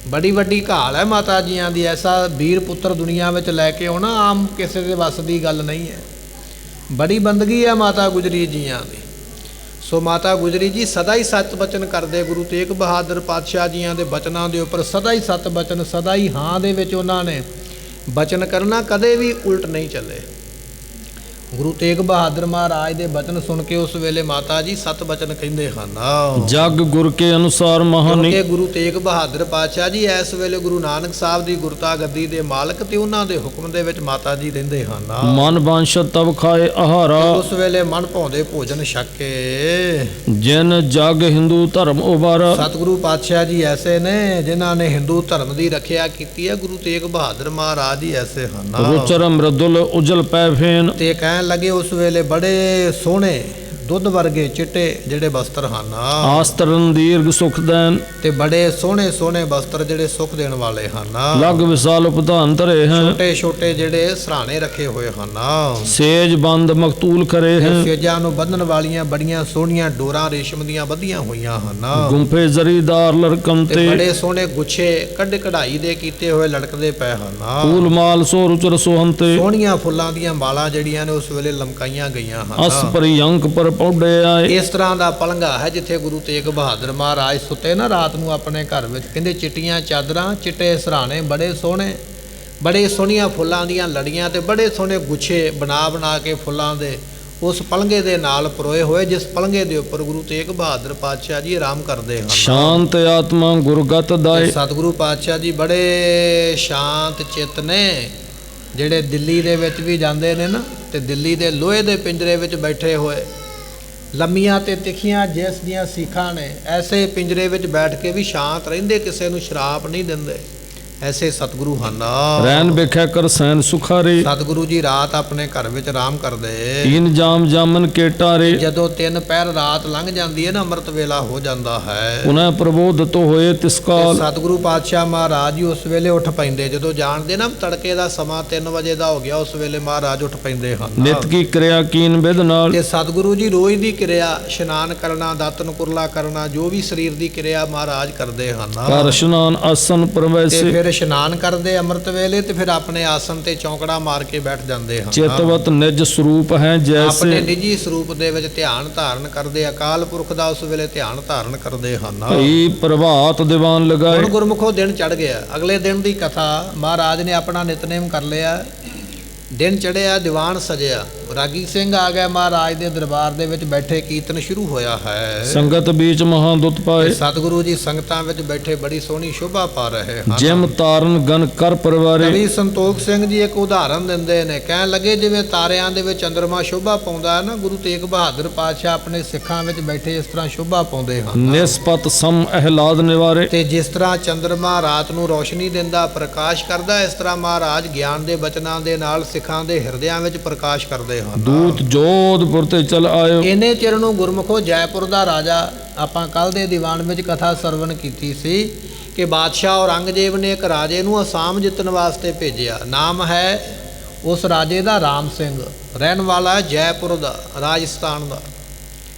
ਬੜੀ ਵੱਡੀ ਘਾਲ ਹੈ ਮਾਤਾ ਜੀਆਂ ਦੀ, ਐਸਾ ਵੀਰ ਪੁੱਤਰ ਦੁਨੀਆ ਵਿੱਚ ਲੈ ਕੇ ਆਉਣਾ ਆਮ ਕਿਸੇ ਦੇ ਵੱਸ ਦੀ ਗੱਲ ਨਹੀਂ ਹੈ। ਬੜੀ ਬੰਦਗੀ ਹੈ ਮਾਤਾ ਗੁਜਰੀ ਜੀਆਂ ਦੀ। ਸੋ ਮਾਤਾ ਗੁਜਰੀ ਜੀ ਸਦਾ ਹੀ ਸੱਚ ਬਚਨ ਕਰਦੇ, ਗੁਰੂ ਤੇਗ ਬਹਾਦਰ ਪਾਤਸ਼ਾਹ ਜੀਆਂ ਦੇ ਬਚਨਾਂ ਦੇ ਉੱਪਰ ਸਦਾ ਹੀ ਸੱਤ ਬਚਨ, ਸਦਾ ਹੀ ਹਾਂ ਦੇ ਵਿੱਚ ਉਹਨਾਂ ਨੇ ਬਚਨ ਕਰਨਾ, ਕਦੇ ਵੀ ਉਲਟ ਨਹੀਂ ਚੱਲੇ। ਗੁਰੂ ਤੇਗ ਬਹਾਦਰ ਮਹਾਰਾਜ ਦੇ ਬਚਨ ਸੁਣ ਕੇ ਉਸ ਵੇਲੇ ਮਾਤਾ ਜੀ ਸਤ ਬਚਨ ਕਹਿੰਦੇ ਹਨ। ਜਗ ਗੁਰ ਕੇ ਅਨੁਸਾਰ ਮਹਾਨੀ। ਕਿਉਂਕਿ ਗੁਰੂ ਤੇਗ ਬਹਾਦਰ ਪਾਤਸ਼ਾਹ ਜੀ ਇਸ ਵੇਲੇ ਗੁਰੂ ਨਾਨਕ ਸਾਹਿਬ ਦੀ ਗੁਰਤਾ ਗੱਦੀ ਦੇ ਮਾਲਕ ਤੇ ਉਹਨਾਂ ਦੇ ਹੁਕਮ ਦੇ ਵਿੱਚ ਮਾਤਾ ਜੀ ਰਹਿੰਦੇ ਹਨ। ਮਨ ਬਾਂਛਤ ਤਬ ਖਾਏ ਆਹਾਰਾ। ਉਸ ਵੇਲੇ ਮਨ ਭਾਉਂਦੇ ਭੋਜਨ ਛਕ ਕੇ। ਜਿਨ ਜਗ ਹਿੰਦੂ ਧਰਮ ਉਬਾਰਾ। ਸਤਿਗੁਰੂ ਪਾਤਸ਼ਾਹ ਜੀ ਐਸੇ ਨੇ ਜਿਨ੍ਹਾਂ ਨੇ ਹਿੰਦੂ ਧਰਮ ਦੀ ਰੱਖਿਆ ਕੀਤੀ ਹੈ। ਗੁਰੂ ਤੇਗ ਬਹਾਦਰ ਮਹਾਰਾਜ ਜੀ ਐਸੇ ਹਨ। ਰੁਚਰ ਮ੍ਰਦੁਲ ਉਜਲ ਪੈ ਫੇਨ। ਤੇ ਕਹਿਣ ਲੱਗੇ ਉਸ ਵੇਲੇ ਬੜੇ ਸੋਹਣੇ ਦੁੱਧ ਵਰਗੇ ਚਿੱਟੇ ਜਿਹੜੇ ਬਸਤਰ ਹਨ। ਆਸਤਰਨ ਦੀਰਘ ਸੁਖ ਦੇਨ। ਤੇ ਬੜੇ ਸੋਹਣੇ ਸੋਹਣੇ ਬਸਤਰ ਜਿਹੜੇ ਸੁਖ ਦੇਣ ਵਾਲੇ ਹਨ। ਲਗ ਵਿਸਾਲ ਉਪਧਾਨ ਧਰੇ ਹੈ। ਛੋਟੇ ਛੋਟੇ ਜਿਹੜੇ ਸਰਾਣੇ ਰੱਖੇ ਹੋਏ ਹਨ। ਸੇਜ ਬੰਦ ਮਕਤੂਲ ਕਰੇ ਹੈ। ਸੇਜਾਂ ਨੂੰ ਬੰਨਣ ਵਾਲੀਆਂ ਬੜੀਆਂ ਸੋਹਣੀਆਂ ਡੋਰਾਂ ਰੇਸ਼ਮ ਦੀਆਂ ਬੱਧੀਆਂ ਹੋਈਆਂ ਹਨ। ਗੁੰਫੇ ਜ਼ਰੀਦਾਰ ਲੜਕਮ ਤੇ ਤੇ। ਬੜੇ ਸੋਹਣੇ ਗੁੱਛੇ ਕੱਢ ਕਢਾਈ ਦੇ ਕੀਤੇ ਹੋਏ ਲਟਕਦੇ ਪਏ ਹਨ। ਫੂਲ ਮਾਲ ਸੋ ਰੁਚਰ ਸੋਹੰਤੇ। ਸੋਹਣੀਆਂ ਫੁੱਲਾਂ ਦੀਆਂ ਮਾਲਾਂ ਜਿਹੜੀਆਂ ਨੇ ਉਸ ਵੇਲੇ ਲਮਕਾਈਆਂ ਗਈਆਂ ਹਨ। ਅਸ ਪਰਿਅੰਕ ਪਰ ਪੌੜੇ ਆਏ। ਇਸ ਤਰ੍ਹਾਂ ਦਾ ਪਲੰਘਾ ਹੈ ਜਿੱਥੇ ਗੁਰੂ ਤੇਗ ਬਹਾਦਰ ਮਹਾਰਾਜ ਸੁੱਤੇ ਨਾ ਰਾਤ ਨੂੰ ਆਪਣੇ ਘਰ ਵਿੱਚ। ਕਹਿੰਦੇ ਚਿੱਟੀਆਂ ਚਾਦਰਾਂ, ਚਿੱਟੇ ਸਰਾਣੇ, ਬੜੇ ਸੋਹਣੇ, ਬੜੇ ਸੋਹਣੀਆਂ ਫੁੱਲਾਂ ਦੀਆਂ ਲੜੀਆਂ ਤੇ ਬੜੇ ਸੋਹਣੇ ਗੁੱਛੇ ਬਣਾ ਕੇ ਫੁੱਲਾਂ ਦੇ ਉਸ ਪਲੰਘੇ ਦੇ ਨਾਲ ਪਰੋਏ ਹੋਏ, ਜਿਸ ਪਲੰਘੇ ਦੇ ਉੱਪਰ ਗੁਰੂ ਤੇਗ ਬਹਾਦਰ ਪਾਤਸ਼ਾਹ ਜੀ ਆਰਾਮ ਕਰਦੇ ਹਨ। ਸ਼ਾਂਤ ਆਤਮਾ ਗੁਰਗਤ ਦਾਏ। ਸਤਿਗੁਰੂ ਪਾਤਸ਼ਾਹ ਜੀ ਬੜੇ ਸ਼ਾਂਤ ਚਿੱਤ ਨੇ, ਜਿਹੜੇ ਦਿੱਲੀ ਦੇ ਵਿੱਚ ਵੀ ਜਾਂਦੇ ਨੇ ਨਾ, ਤੇ ਦਿੱਲੀ ਦੇ ਲੋਹੇ ਦੇ ਪਿੰਜਰੇ ਵਿੱਚ ਬੈਠੇ ਹੋਏ, ਲੰਮੀਆਂ ਤੇ ਤਿੱਖੀਆਂ ਜਿਸ ਦੀਆਂ ਸੀਖਾਂ ਨੇ, ਐਸੇ ਪਿੰਜਰੇ ਵਿੱਚ ਬੈਠ ਕੇ ਵੀ ਸ਼ਾਂਤ ਰਹਿੰਦੇ, ਕਿਸੇ ਨੂੰ ਸ਼ਰਾਪ ਨਹੀਂ ਦਿੰਦੇ। ਐਸੇ ਸਤਿਗੁਰੂ ਹਨ। ਰੈਣ ਵੇਖਿਆ ਕਰ ਸੈਨ ਸੁਖਾਰੇ। ਸਤਿਗੁਰੂ ਜੀ ਰਾਤ ਆਪਣੇ ਘਰ ਵਿੱਚ ਆਰਾਮ ਕਰਦੇ। ਤੀਨ ਜਾਮ ਜਾਮਨ ਕੇ ਟਾਰੇ। ਜਦੋਂ 3 ਪਹਿਰ ਰਾਤ ਲੰਘ ਜਾਂਦੀ ਹੈ ਨਾ, ਅੰਮ੍ਰਿਤ ਵੇਲਾ ਹੋ ਜਾਂਦਾ ਹੈ। ਉਹਨਾਂ ਪ੍ਰਬੋਧਿਤ ਹੋਏ ਤਿਸ ਕਾਲ। ਸਤਿਗੁਰੂ ਪਾਤਸ਼ਾਹ ਮਹਾਰਾਜ ਜੀ ਉਸ ਵੇਲੇ ਉੱਠ ਪੈਂਦੇ। ਜਦੋਂ ਜਾਣਦੇ ਨਾ ਤੜਕੇ ਦਾ ਸਮਾਂ 3 ਵਜੇ ਦਾ ਹੋ ਗਿਆ, ਉਸ ਵੇਲੇ ਮਹਾਰਾਜ ਉੱਠ ਪੈਂਦੇ ਹਨ। ਨਿਤ ਕੀ ਕਿਰਿਆ ਕੀਨ ਵਿਧ ਨਾਲ। ਤੇ ਸਤਿਗੁਰੂ ਜੀ ਰੋਜ਼ ਦੀ ਕਿਰਿਆ, ਇਸ਼ਨਾਨ ਕਰਨਾ, ਦਾਤਨ ਕੁਰਲਾ ਕਰਨਾ, ਜੋ ਵੀ ਸਰੀਰ ਦੀ ਕਿਰਿਆ ਮਹਾਰਾਜ ਕਰਦੇ ਹਨ। ਕਰ ਇਸ਼ਨਾਨ ਆਸਨ ਪ੍ਰਵੈਸੇ। ਤੇ ਫਿਰ ਇਸ਼ਨਾਨ ਕਰਦੇ ਅੰਮ੍ਰਿਤ ਵੇਲੇ, ਤੇ ਫਿਰ ਆਪਣੇ ਆਸਨ ਤੇ ਚੌਂਕੜਾ ਮਾਰ ਕੇ ਬੈਠ ਜਾਂਦੇ ਹਨ। ਚਿਤਵਤ ਨਿਜ ਸਰੂਪ ਹੈ ਆਪਣੇ ਜੈਸੇ। ਨਿੱਜੀ ਸਰੂਪ ਦੇ ਵਿੱਚ ਧਿਆਨ ਧਾਰਨ ਕਰਦੇ, ਅਕਾਲ ਪੁਰਖ ਦਾ ਉਸ ਵੇਲੇ ਧਿਆਨ ਧਾਰਨ ਕਰਦੇ ਹਨ। ਭਈ ਪ੍ਰਭਾਤ ਦੀਵਾਨ ਲਗਾਏ। ਹੁਣ ਗੁਰਮੁਖੋ ਦਿਨ ਚੜ ਗਿਆ। ਅਗਲੇ ਦਿਨ ਦੀ ਕਥਾ ਮਹਾਰਾਜ ਨੇ ਆਪਣਾ ਨਿਤਨੇਮ ਕਰ ਲਿਆ। ਦਿਨ ਚੜਿਆ, ਦੀਵਾਨ ਸਜਿਆ, ਰਾਗੀ ਸਿੰਘ ਆ ਗਿਆ ਮਹਾਰਾਜ ਦੇ ਦਰਬਾਰ ਦੇ ਵਿੱਚ ਬੈਠੇ, ਕੀਰਤਨ ਸ਼ੁਰੂ ਹੋਇਆ ਹੈ। ਸੰਗਤ ਵਿੱਚ ਮਹਾਦੁੱਤ ਪਾਏ। ਸਤਿਗੁਰੂ ਜੀ ਸੰਗਤਾਂ ਵਿੱਚ ਬੈਠੇ ਬੜੀ ਸੋਹਣੀ ਸ਼ੋਭਾ ਪਾ ਰਹੇ ਹਨ। ਜਿਮ ਤਾਰਨ ਗਨ ਕਰ ਪਰਵਾਰੇ। ਕਵੀ ਸੰਤੋਖ ਸਿੰਘ ਜੀ ਇੱਕ ਉਦਾਹਰਨ ਦਿੰਦੇ ਨੇ, ਕਹਿਣ ਲੱਗੇ ਜਿਵੇਂ ਤਾਰਿਆਂ ਦੇ ਵਿੱਚ ਚੰਦਰਮਾ ਸ਼ੋਭਾ ਪਾਉਂਦਾ ਹੈ ਨਾ, ਗੁਰੂ ਤੇਗ ਬਹਾਦਰ ਪਾਤਸ਼ਾਹ ਆਪਣੇ ਸਿੱਖਾਂ ਵਿੱਚ ਬੈਠੇ ਇਸ ਤਰ੍ਹਾਂ ਸ਼ੋਭਾ ਪਾਉਂਦੇ ਹਨ। ਨਿਸਪਤ ਸਮ ਅਹਿਲਾਦ ਨਿਵਾਰੇ। ਤੇ ਜਿਸ ਤਰ੍ਹਾਂ ਚੰਦਰਮਾ ਰਾਤ ਨੂੰ ਰੋਸ਼ਨੀ ਦਿੰਦਾ, ਪ੍ਰਕਾਸ਼ ਕਰਦਾ, ਇਸ ਤਰ੍ਹਾਂ ਮਹਾਰਾਜ ਗਿਆਨ ਦੇ ਬਚਨਾਂ ਦੇ ਨਾਲ ਸਿੱਖਾਂ ਦੇ ਹਿਰਦਿਆਂ ਵਿੱਚ ਪ੍ਰਕਾਸ਼ ਕਰਦੇ ਹਨ। ਦੂਤ ਜੋਧਪੁਰ ਤੇ ਚਲ ਆਇਓ। ਇਹਨੇ ਚਿਰ ਨੂੰ ਗੁਰਮੁਖੋ ਜੈਪੁਰ ਦਾ ਰਾਜਾ, ਆਪਾਂ ਕੱਲ ਦੇ ਦੀਵਾਨ ਵਿੱਚ ਕਥਾ ਸਰਵਣ ਕੀਤੀ ਸੀ ਕਿ ਬਾਦਸ਼ਾਹ ਔਰੰਗਜ਼ੇਬ ਨੇ ਇੱਕ ਰਾਜੇ ਨੂੰ ਅਸਾਮ ਜਿੱਤਣ ਵਾਸਤੇ ਭੇਜਿਆ। ਨਾਮ ਹੈ ਉਸ ਰਾਜੇ ਦਾ ਰਾਮ ਸਿੰਘ, ਰਹਿਣ ਵਾਲਾ ਜੈਪੁਰ ਦਾ, ਰਾਜਸਥਾਨ ਦਾ।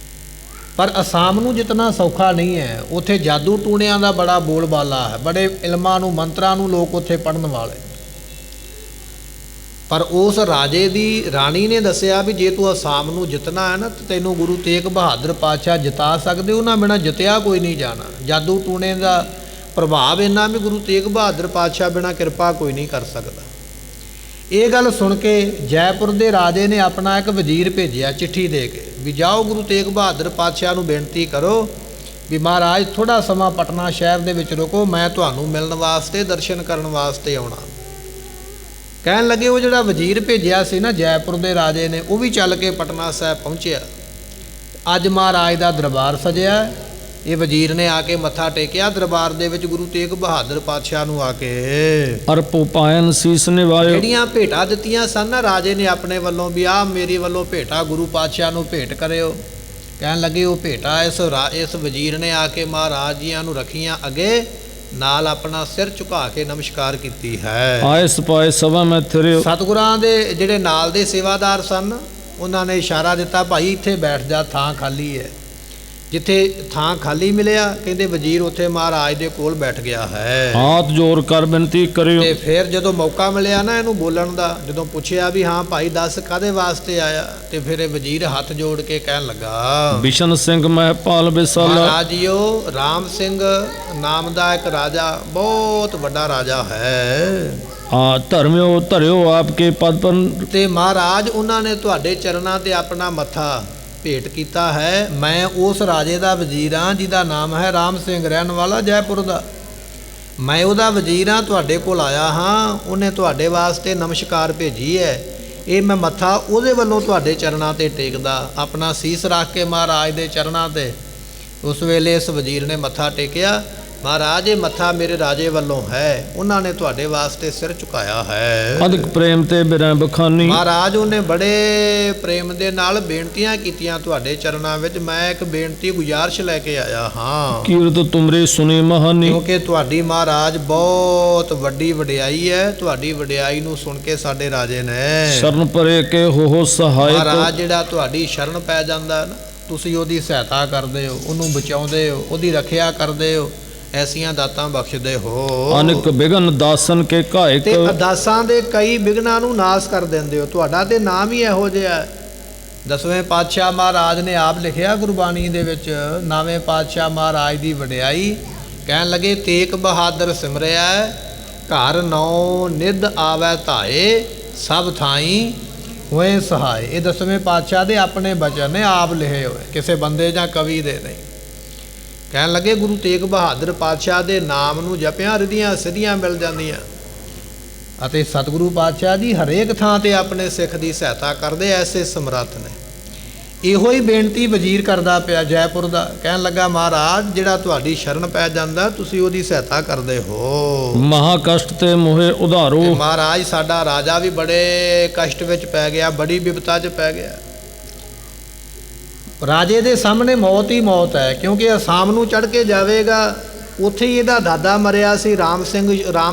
ਪਰ ਅਸਾਮ ਨੂੰ ਜਿੱਤਣਾ ਸੌਖਾ ਨਹੀਂ ਹੈ। ਉੱਥੇ ਜਾਦੂ ਟੂਣਿਆਂ ਦਾ ਬੜਾ ਬੋਲਬਾਲਾ ਹੈ, ਬੜੇ ਇਲਮਾਂ ਨੂੰ, ਮੰਤਰਾਂ ਨੂੰ ਲੋਕ ਉੱਥੇ ਪੜ੍ਹਨ ਵਾਲੇ। ਪਰ ਉਸ ਰਾਜੇ ਦੀ ਰਾਣੀ ਨੇ ਦੱਸਿਆ ਵੀ ਜੇ ਤੂੰ ਅਸਾਮ ਨੂੰ ਜਿੱਤਣਾ ਹੈ ਨਾ, ਤਾਂ ਤੈਨੂੰ ਗੁਰੂ ਤੇਗ ਬਹਾਦਰ ਪਾਤਸ਼ਾਹ ਜਿਤਾ ਸਕਦੇ, ਉਹਨਾਂ ਬਿਨਾਂ ਜਿੱਤਿਆ ਕੋਈ ਨਹੀਂ ਜਾਣਾ। ਜਾਦੂ ਟੂਣੇ ਦਾ ਪ੍ਰਭਾਵ ਇੰਨਾ ਵੀ ਗੁਰੂ ਤੇਗ ਬਹਾਦਰ ਪਾਤਸ਼ਾਹ ਬਿਨਾਂ ਕਿਰਪਾ ਕੋਈ ਨਹੀਂ ਕਰ ਸਕਦਾ। ਇਹ ਗੱਲ ਸੁਣ ਕੇ ਜੈਪੁਰ ਦੇ ਰਾਜੇ ਨੇ ਆਪਣਾ ਇੱਕ ਵਜ਼ੀਰ ਭੇਜਿਆ ਚਿੱਠੀ ਦੇ ਕੇ ਵੀ ਜਾਓ ਗੁਰੂ ਤੇਗ ਬਹਾਦਰ ਪਾਤਸ਼ਾਹ ਨੂੰ ਬੇਨਤੀ ਕਰੋ ਵੀ ਮਹਾਰਾਜ ਥੋੜ੍ਹਾ ਸਮਾਂ ਪਟਨਾ ਸ਼ਹਿਰ ਦੇ ਵਿੱਚ ਰੁਕੋ, ਮੈਂ ਤੁਹਾਨੂੰ ਮਿਲਣ ਵਾਸਤੇ, ਦਰਸ਼ਨ ਕਰਨ ਵਾਸਤੇ ਆਉਣਾ। ਕਹਿਣ ਲੱਗੇ ਉਹ ਜਿਹੜਾ ਵਜ਼ੀਰ ਭੇਜਿਆ ਸੀ ਨਾ ਜੈਪੁਰ ਦੇ ਰਾਜੇ ਨੇ, ਉਹ ਵੀ ਚੱਲ ਕੇ ਪਟਨਾ ਸਾਹਿਬ ਪਹੁੰਚਿਆ। ਅੱਜ ਮਹਾਰਾਜ ਦਾ ਦਰਬਾਰ ਸਜਿਆ। ਇਹ ਵਜ਼ੀਰ ਨੇ ਆ ਕੇ ਮੱਥਾ ਟੇਕਿਆ ਦਰਬਾਰ ਦੇ ਵਿੱਚ ਗੁਰੂ ਤੇਗ ਬਹਾਦਰ ਪਾਤਸ਼ਾਹ ਨੂੰ ਆ ਕੇ। ਅਰਪੋ ਪਾਇਨ ਸੀਸ ਨਿਵਾਇਓ। ਜਿਹੜੀਆਂ ਭੇਟਾਂ ਦਿੱਤੀਆਂ ਸਨ ਨਾ ਰਾਜੇ ਨੇ ਆਪਣੇ ਵੱਲੋਂ ਵੀ ਆਹ ਮੇਰੀ ਵੱਲੋਂ ਭੇਟਾ ਗੁਰੂ ਪਾਤਸ਼ਾਹ ਨੂੰ ਭੇਟ ਕਰਿਓ। ਕਹਿਣ ਲੱਗੇ ਉਹ ਭੇਟਾ ਇਸ ਵਜ਼ੀਰ ਨੇ ਆ ਕੇ ਮਹਾਰਾਜ ਜੀਆਂ ਨੂੰ ਰੱਖੀਆਂ ਅੱਗੇ, ਨਾਲ ਆਪਣਾ ਸਿਰ ਝੁਕਾ ਕੇ ਨਮਸਕਾਰ ਕੀਤੀ ਹੈ। ਆਏ ਸਪਾਏ ਸਭਾ ਮੈਂ ਥਿਰਿਓ। ਸਤਿਗੁਰਾਂ ਦੇ ਜਿਹੜੇ ਨਾਲ ਦੇ ਸੇਵਾਦਾਰ ਸਨ, ਉਹਨਾਂ ਨੇ ਇਸ਼ਾਰਾ ਦਿੱਤਾ, ਭਾਈ ਇੱਥੇ ਬੈਠ ਜਾ, ਥਾਂ ਖਾਲੀ ਹੈ। ਜਿੱਥੇ ਥਾਂ ਖਾਲੀ ਮਿਲਿਆ, ਕਹਿੰਦੇ ਵਜ਼ੀਰ ਉੱਥੇ ਮਹਾਰਾਜ ਦੇ ਕੋਲ ਬੈਠ ਗਿਆ ਹੈ। ਹਾਥ ਜੋੜ ਕਰ ਬੇਨਤੀ ਕਰਿਓ। ਤੇ ਫਿਰ ਜਦੋਂ ਮੌਕਾ ਮਿਲਿਆ ਨਾ ਇਹਨੂੰ ਬੋਲਣ ਦਾ, ਜਦੋਂ ਪੁੱਛਿਆ ਵੀ ਹਾਂ ਭਾਈ ਦੱਸ ਕਾਹਦੇ ਵਾਸਤੇ ਆਇਆ, ਤੇ ਫਿਰ ਇਹ ਵਜ਼ੀਰ ਹੱਥ ਜੋੜ ਕੇ ਕਹਿਣ ਲੱਗਾ, ਬਿਸ਼ਨ ਸਿੰਘ ਮਹਿਪਾਲ ਬਿਸਾਲਾ। ਮਹਾਰਾਜ ਜੀਓ, ਰਾਮ ਸਿੰਘ ਨਾਮ ਦਾ ਇੱਕ ਰਾਜਾ, ਬਹੁਤ ਵੱਡਾ ਰਾਜਾ ਹੈ। ਧਰਮਿਓ ਧਰਿਓ ਆਪਕੇ ਪਦ ਪਰ। ਤੇ ਮਹਾਰਾਜ ਉਹਨਾਂ ਨੇ ਤੁਹਾਡੇ ਚਰਨਾਂ ਤੇ ਆਪਣਾ ਮੱਥਾ ਭੇਟ ਕੀਤਾ ਹੈ। ਮੈਂ ਉਸ ਰਾਜੇ ਦਾ ਵਜ਼ੀਰ ਹਾਂ ਜਿਹਦਾ ਨਾਮ ਹੈ ਰਾਮ ਸਿੰਘ, ਰਹਿਣ ਵਾਲਾ ਜੈਪੁਰ ਦਾ। ਮੈਂ ਉਹਦਾ ਵਜ਼ੀਰ ਹਾਂ, ਤੁਹਾਡੇ ਕੋਲ ਆਇਆ ਹਾਂ। ਉਹਨੇ ਤੁਹਾਡੇ ਵਾਸਤੇ ਨਮਸਕਾਰ ਭੇਜੀ ਹੈ। ਇਹ ਮੈਂ ਮੱਥਾ ਉਹਦੇ ਵੱਲੋਂ ਤੁਹਾਡੇ ਚਰਨਾਂ ਤੇ ਟੇਕਦਾ, ਆਪਣਾ ਸੀਸ ਰੱਖ ਕੇ ਮਹਾਰਾਜ ਦੇ ਚਰਨਾਂ ਤੇ। ਉਸ ਵੇਲੇ ਇਸ ਵਜ਼ੀਰ ਨੇ ਮੱਥਾ ਟੇਕਿਆ, ਮਹਾਰਾਜ ਇਹ ਮੱਥਾ ਮੇਰੇ ਰਾਜੇ ਵੱਲੋਂ ਹੈ, ਉਹਨਾਂ ਨੇ ਤੁਹਾਡੇ ਵਾਸਤੇ ਸਿਰ ਝੁਕਾਇਆ ਹੈ। ਅਦਿਕ ਪ੍ਰੇਮ ਤੇ ਬਿਰਹਿ ਬਖਾਨੀ। ਮਹਾਰਾਜ ਉਹਨੇ ਬੜੇ ਪ੍ਰੇਮ ਦੇ ਨਾਲ ਬੇਨਤੀਆਂ ਕੀਤੀਆਂ ਤੁਹਾਡੇ ਚਰਨਾਂ ਵਿੱਚ। ਮੈਂ ਇੱਕ ਬੇਨਤੀ ਗੁਜ਼ਾਰਿਸ਼ ਲੈ ਕੇ ਆਇਆ ਹਾਂ। ਕੀਰਤ ਤੁਮਰੀ ਸੁਣੀ ਮਹਾਨੀ। ਕਿਉਂਕਿ ਤੁਹਾਡੀ ਮਹਾਰਾਜ ਬਹੁਤ ਵੱਡੀ ਵਡਿਆਈ ਹੈ। ਤੁਹਾਡੀ ਵਡਿਆਈ ਨੂੰ ਸੁਣ ਕੇ ਸਾਡੇ ਰਾਜੇ ਨੇ ਸ਼ਰਨ ਪਰੇ ਕੇ ਹੋ ਸਹਾਇਕ। ਮਹਾਰਾਜ ਜਿਹੜਾ ਤੁਹਾਡੀ ਸ਼ਰਨ ਪੈ ਜਾਂਦਾ ਨਾ, ਤੁਸੀਂ ਉਹਦੀ ਸਹਾਇਤਾ ਕਰਦੇ ਹੋ, ਉਹਨੂੰ ਬਚਾਉਂਦੇ ਹੋ, ਉਹਦੀ ਰੱਖਿਆ ਕਰਦੇ ਹੋ, ਐਸੀਆਂ ਦਾਤਾਂ ਬਖਸ਼ਦੇ ਹੋ। ਅਨੇਕ ਬਿਗਨ ਦਾਸਨ ਕੇ ਘਾਇਕ। ਤੇ ਅਰਦਾਸਾਂ ਦੇ ਕਈ ਵਿਘਨਾਂ ਨੂੰ ਨਾਸ ਕਰ ਦਿੰਦੇ ਹੋ। ਤੁਹਾਡਾ ਤੇ ਨਾਮ ਹੀ ਇਹੋ ਜਿਹਾ ਹੈ ਦਸਵੇਂ ਪਾਤਸ਼ਾਹ ਮਹਾਰਾਜ ਨੇ ਆਪ ਲਿਖਿਆ ਗੁਰਬਾਣੀ ਦੇ ਵਿੱਚ, ਨਵੇਂ ਪਾਤਸ਼ਾਹ ਮਹਾਰਾਜ ਦੀ ਵਡਿਆਈ ਕਹਿਣ ਲੱਗੇ, ਤੇਗ ਬਹਾਦਰ ਸਿਮਰਿਆ ਘਰ ਨੌ ਨਿਧ ਆਵੈ ਧਾਏ ਸਭ ਥਾਈ ਹੋਏ ਸਹਾਏ। ਇਹ ਦਸਵੇਂ ਪਾਤਸ਼ਾਹ ਦੇ ਆਪਣੇ ਬਚਨ ਨੇ, ਆਪ ਲਿਖੇ ਹੋਏ, ਕਿਸੇ ਬੰਦੇ ਜਾਂ ਕਵੀ ਦੇ ਨਹੀਂ। ਕਹਿਣ ਲੱਗੇ ਗੁਰੂ ਤੇਗ ਬਹਾਦਰ ਪਾਤਸ਼ਾਹ ਦੇ ਨਾਮ ਨੂੰ ਜਪਿਆ ਰਿਧੀਆਂ ਸਿੱਧੀਆਂ ਮਿਲ ਜਾਂਦੀਆਂ। ਅਤੇ ਸਤਿਗੁਰੂ ਪਾਤਸ਼ਾਹ ਜੀ ਹਰੇਕ ਥਾਂ ਤੇ ਆਪਣੇ ਸਿੱਖ ਦੀ ਸਹਾਇਤਾ ਕਰਦੇ, ਐਸੇ ਸਮਰੱਥ ਨੇ। ਇਹੋ ਹੀ ਬੇਨਤੀ ਵਜ਼ੀਰ ਕਰਦਾ ਪਿਆ ਜੈਪੁਰ ਦਾ, ਕਹਿਣ ਲੱਗਾ ਮਹਾਰਾਜ ਜਿਹੜਾ ਤੁਹਾਡੀ ਸ਼ਰਨ ਪੈ ਜਾਂਦਾ ਤੁਸੀਂ ਉਹਦੀ ਸਹਾਇਤਾ ਕਰਦੇ ਹੋ। ਮਹਾ ਕਸ਼ਟ ਤੇ ਮੋਹਿ ਉਧਾਰੋ। ਮਹਾਰਾਜ ਸਾਡਾ ਰਾਜਾ ਵੀ ਬੜੇ ਕਸ਼ਟ ਵਿੱਚ ਪੈ ਗਿਆ, ਬੜੀ ਬਿਪਤਾ 'ਚ ਪੈ ਗਿਆ। ਰਾਜੇ ਦੇ ਸਾਹਮਣੇ ਮੌਤ ਹੀ ਮੌਤ ਹੈ, ਕਿਉਂਕਿ ਅਸਾਮ ਨੂੰ ਚੜ੍ਹ ਕੇ ਜਾਵੇਗਾ। ਉੱਥੇ ਹੀ ਇਹਦਾ ਦਾਦਾ ਮਰਿਆ ਸੀ, ਰਾਮ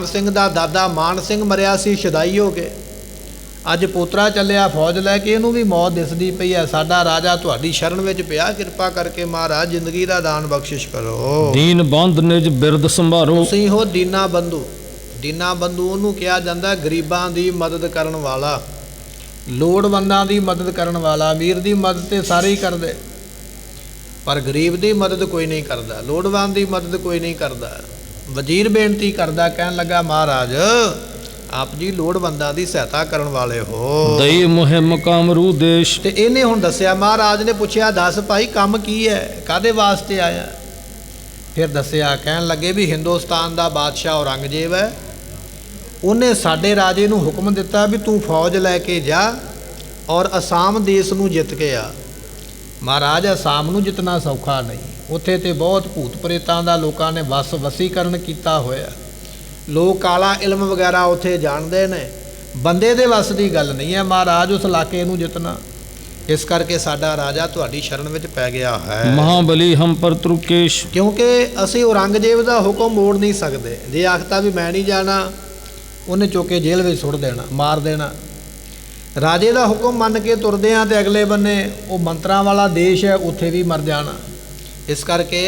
ਸਿੰਘ ਦਾ ਦਾਦਾ ਮਾਨ ਸਿੰਘ ਮਰਿਆ ਸੀ ਸ਼ਦਾਈ ਹੋ ਕੇ। ਅੱਜ ਪੋਤਰਾ ਚੱਲਿਆ ਫੌਜ ਲੈ ਕੇ, ਇਹਨੂੰ ਵੀ ਮੌਤ ਦਿਸਦੀ ਪਈ ਹੈ। ਸਾਡਾ ਰਾਜਾ ਤੁਹਾਡੀ ਸ਼ਰਨ ਵਿੱਚ ਪਿਆ, ਕਿਰਪਾ ਕਰਕੇ ਮਹਾਰਾਜ ਜ਼ਿੰਦਗੀ ਦਾ ਦਾਨ ਬਖਸ਼ਿਸ਼ ਕਰੋ। ਦੀਨ ਬੰਧ ਨਿਜ ਬਿਰਦ ਸੰਭਾਰੋ। ਤੁਸੀਂ ਹੋ ਦੀਨਾ ਬੰਧੂ। ਦੀਨਾ ਬੰਧੂ ਉਹਨੂੰ ਕਿਹਾ ਜਾਂਦਾ ਗਰੀਬਾਂ ਦੀ ਮਦਦ ਕਰਨ ਵਾਲਾ, ਲੋੜਵੰਦਾਂ ਦੀ ਮਦਦ ਕਰਨ ਵਾਲਾ। ਅਮੀਰ ਦੀ ਮਦਦ ਤੇ ਸਾਰੇ ਹੀ ਕਰਦੇ, ਪਰ ਗਰੀਬ ਦੀ ਮਦਦ ਕੋਈ ਨਹੀਂ ਕਰਦਾ, ਲੋੜਵੰਦ ਦੀ ਮਦਦ ਕੋਈ ਨਹੀਂ ਕਰਦਾ। ਵਜ਼ੀਰ ਬੇਨਤੀ ਕਰਦਾ, ਕਹਿਣ ਲੱਗਾ ਮਹਾਰਾਜ ਆਪ ਜੀ ਲੋੜਵੰਦਾਂ ਦੀ ਸਹਾਇਤਾ ਕਰਨ ਵਾਲੇ ਹੋ। ਦਈ ਮੁਹਿਮ ਕਾਮਰੂ ਦੇਸ਼। ਤੇ ਇਹਨੇ ਹੁਣ ਦੱਸਿਆ, ਮਹਾਰਾਜ ਨੇ ਪੁੱਛਿਆ ਦੱਸ ਭਾਈ ਕੰਮ ਕੀ ਹੈ, ਕਾਹਦੇ ਵਾਸਤੇ ਆਇਆ? ਫਿਰ ਦੱਸਿਆ, ਕਹਿਣ ਲੱਗੇ ਵੀ ਹਿੰਦੁਸਤਾਨ ਦਾ ਬਾਦਸ਼ਾਹ ਔਰੰਗਜ਼ੇਬ ਹੈ, ਉਹਨੇ ਸਾਡੇ ਰਾਜੇ ਨੂੰ ਹੁਕਮ ਦਿੱਤਾ ਵੀ ਤੂੰ ਫੌਜ ਲੈ ਕੇ ਜਾ ਔਰ ਅਸਾਮ ਦੇਸ਼ ਨੂੰ ਜਿੱਤ ਕੇ ਆ। ਮਹਾਰਾਜ ਅਸਾਮ ਨੂੰ ਜਿੱਤਣਾ ਸੌਖਾ ਨਹੀਂ, ਉੱਥੇ ਤੇ ਬਹੁਤ ਭੂਤ ਪ੍ਰੇਤਾਂ ਦਾ ਲੋਕਾਂ ਨੇ ਵਸੀਕਰਨ ਕੀਤਾ ਹੋਇਆ। ਲੋਕ ਕਾਲਾ ਇਲਮ ਵਗੈਰਾ ਉੱਥੇ ਜਾਣਦੇ ਨੇ, ਬੰਦੇ ਦੇ ਵੱਸ ਦੀ ਗੱਲ ਨਹੀਂ ਹੈ ਮਹਾਰਾਜ ਉਸ ਇਲਾਕੇ ਨੂੰ ਜਿੱਤਣਾ। ਇਸ ਕਰਕੇ ਸਾਡਾ ਰਾਜਾ ਤੁਹਾਡੀ ਸ਼ਰਨ ਵਿੱਚ ਪੈ ਗਿਆ ਹੈ। ਮਹਾਬਲੀ ਹਮ ਪਰ ਤਰੁਕੇਸ਼। ਕਿਉਂਕਿ ਅਸੀਂ ਔਰੰਗਜ਼ੇਬ ਦਾ ਹੁਕਮ ਮੋੜ ਨਹੀਂ ਸਕਦੇ। ਜੇ ਆਖਤਾ ਵੀ ਮੈਂ ਨਹੀਂ ਜਾਣਾ, ਉਹਨੇ ਚੁੱਕ ਕੇ ਜੇਲ੍ਹ ਵਿੱਚ ਸੁੱਟ ਦੇਣਾ, ਮਾਰ ਦੇਣਾ। ਰਾਜੇ ਦਾ ਹੁਕਮ ਮੰਨ ਕੇ ਤੁਰਦੇ ਹਾਂ ਤੇ ਅਗਲੇ ਬੰਨੇ ਉਹ ਮੰਤਰਾਂ ਵਾਲਾ ਦੇਸ਼ ਹੈ, ਉੱਥੇ ਵੀ ਮਰ ਜਾਣਾ। ਇਸ ਕਰਕੇ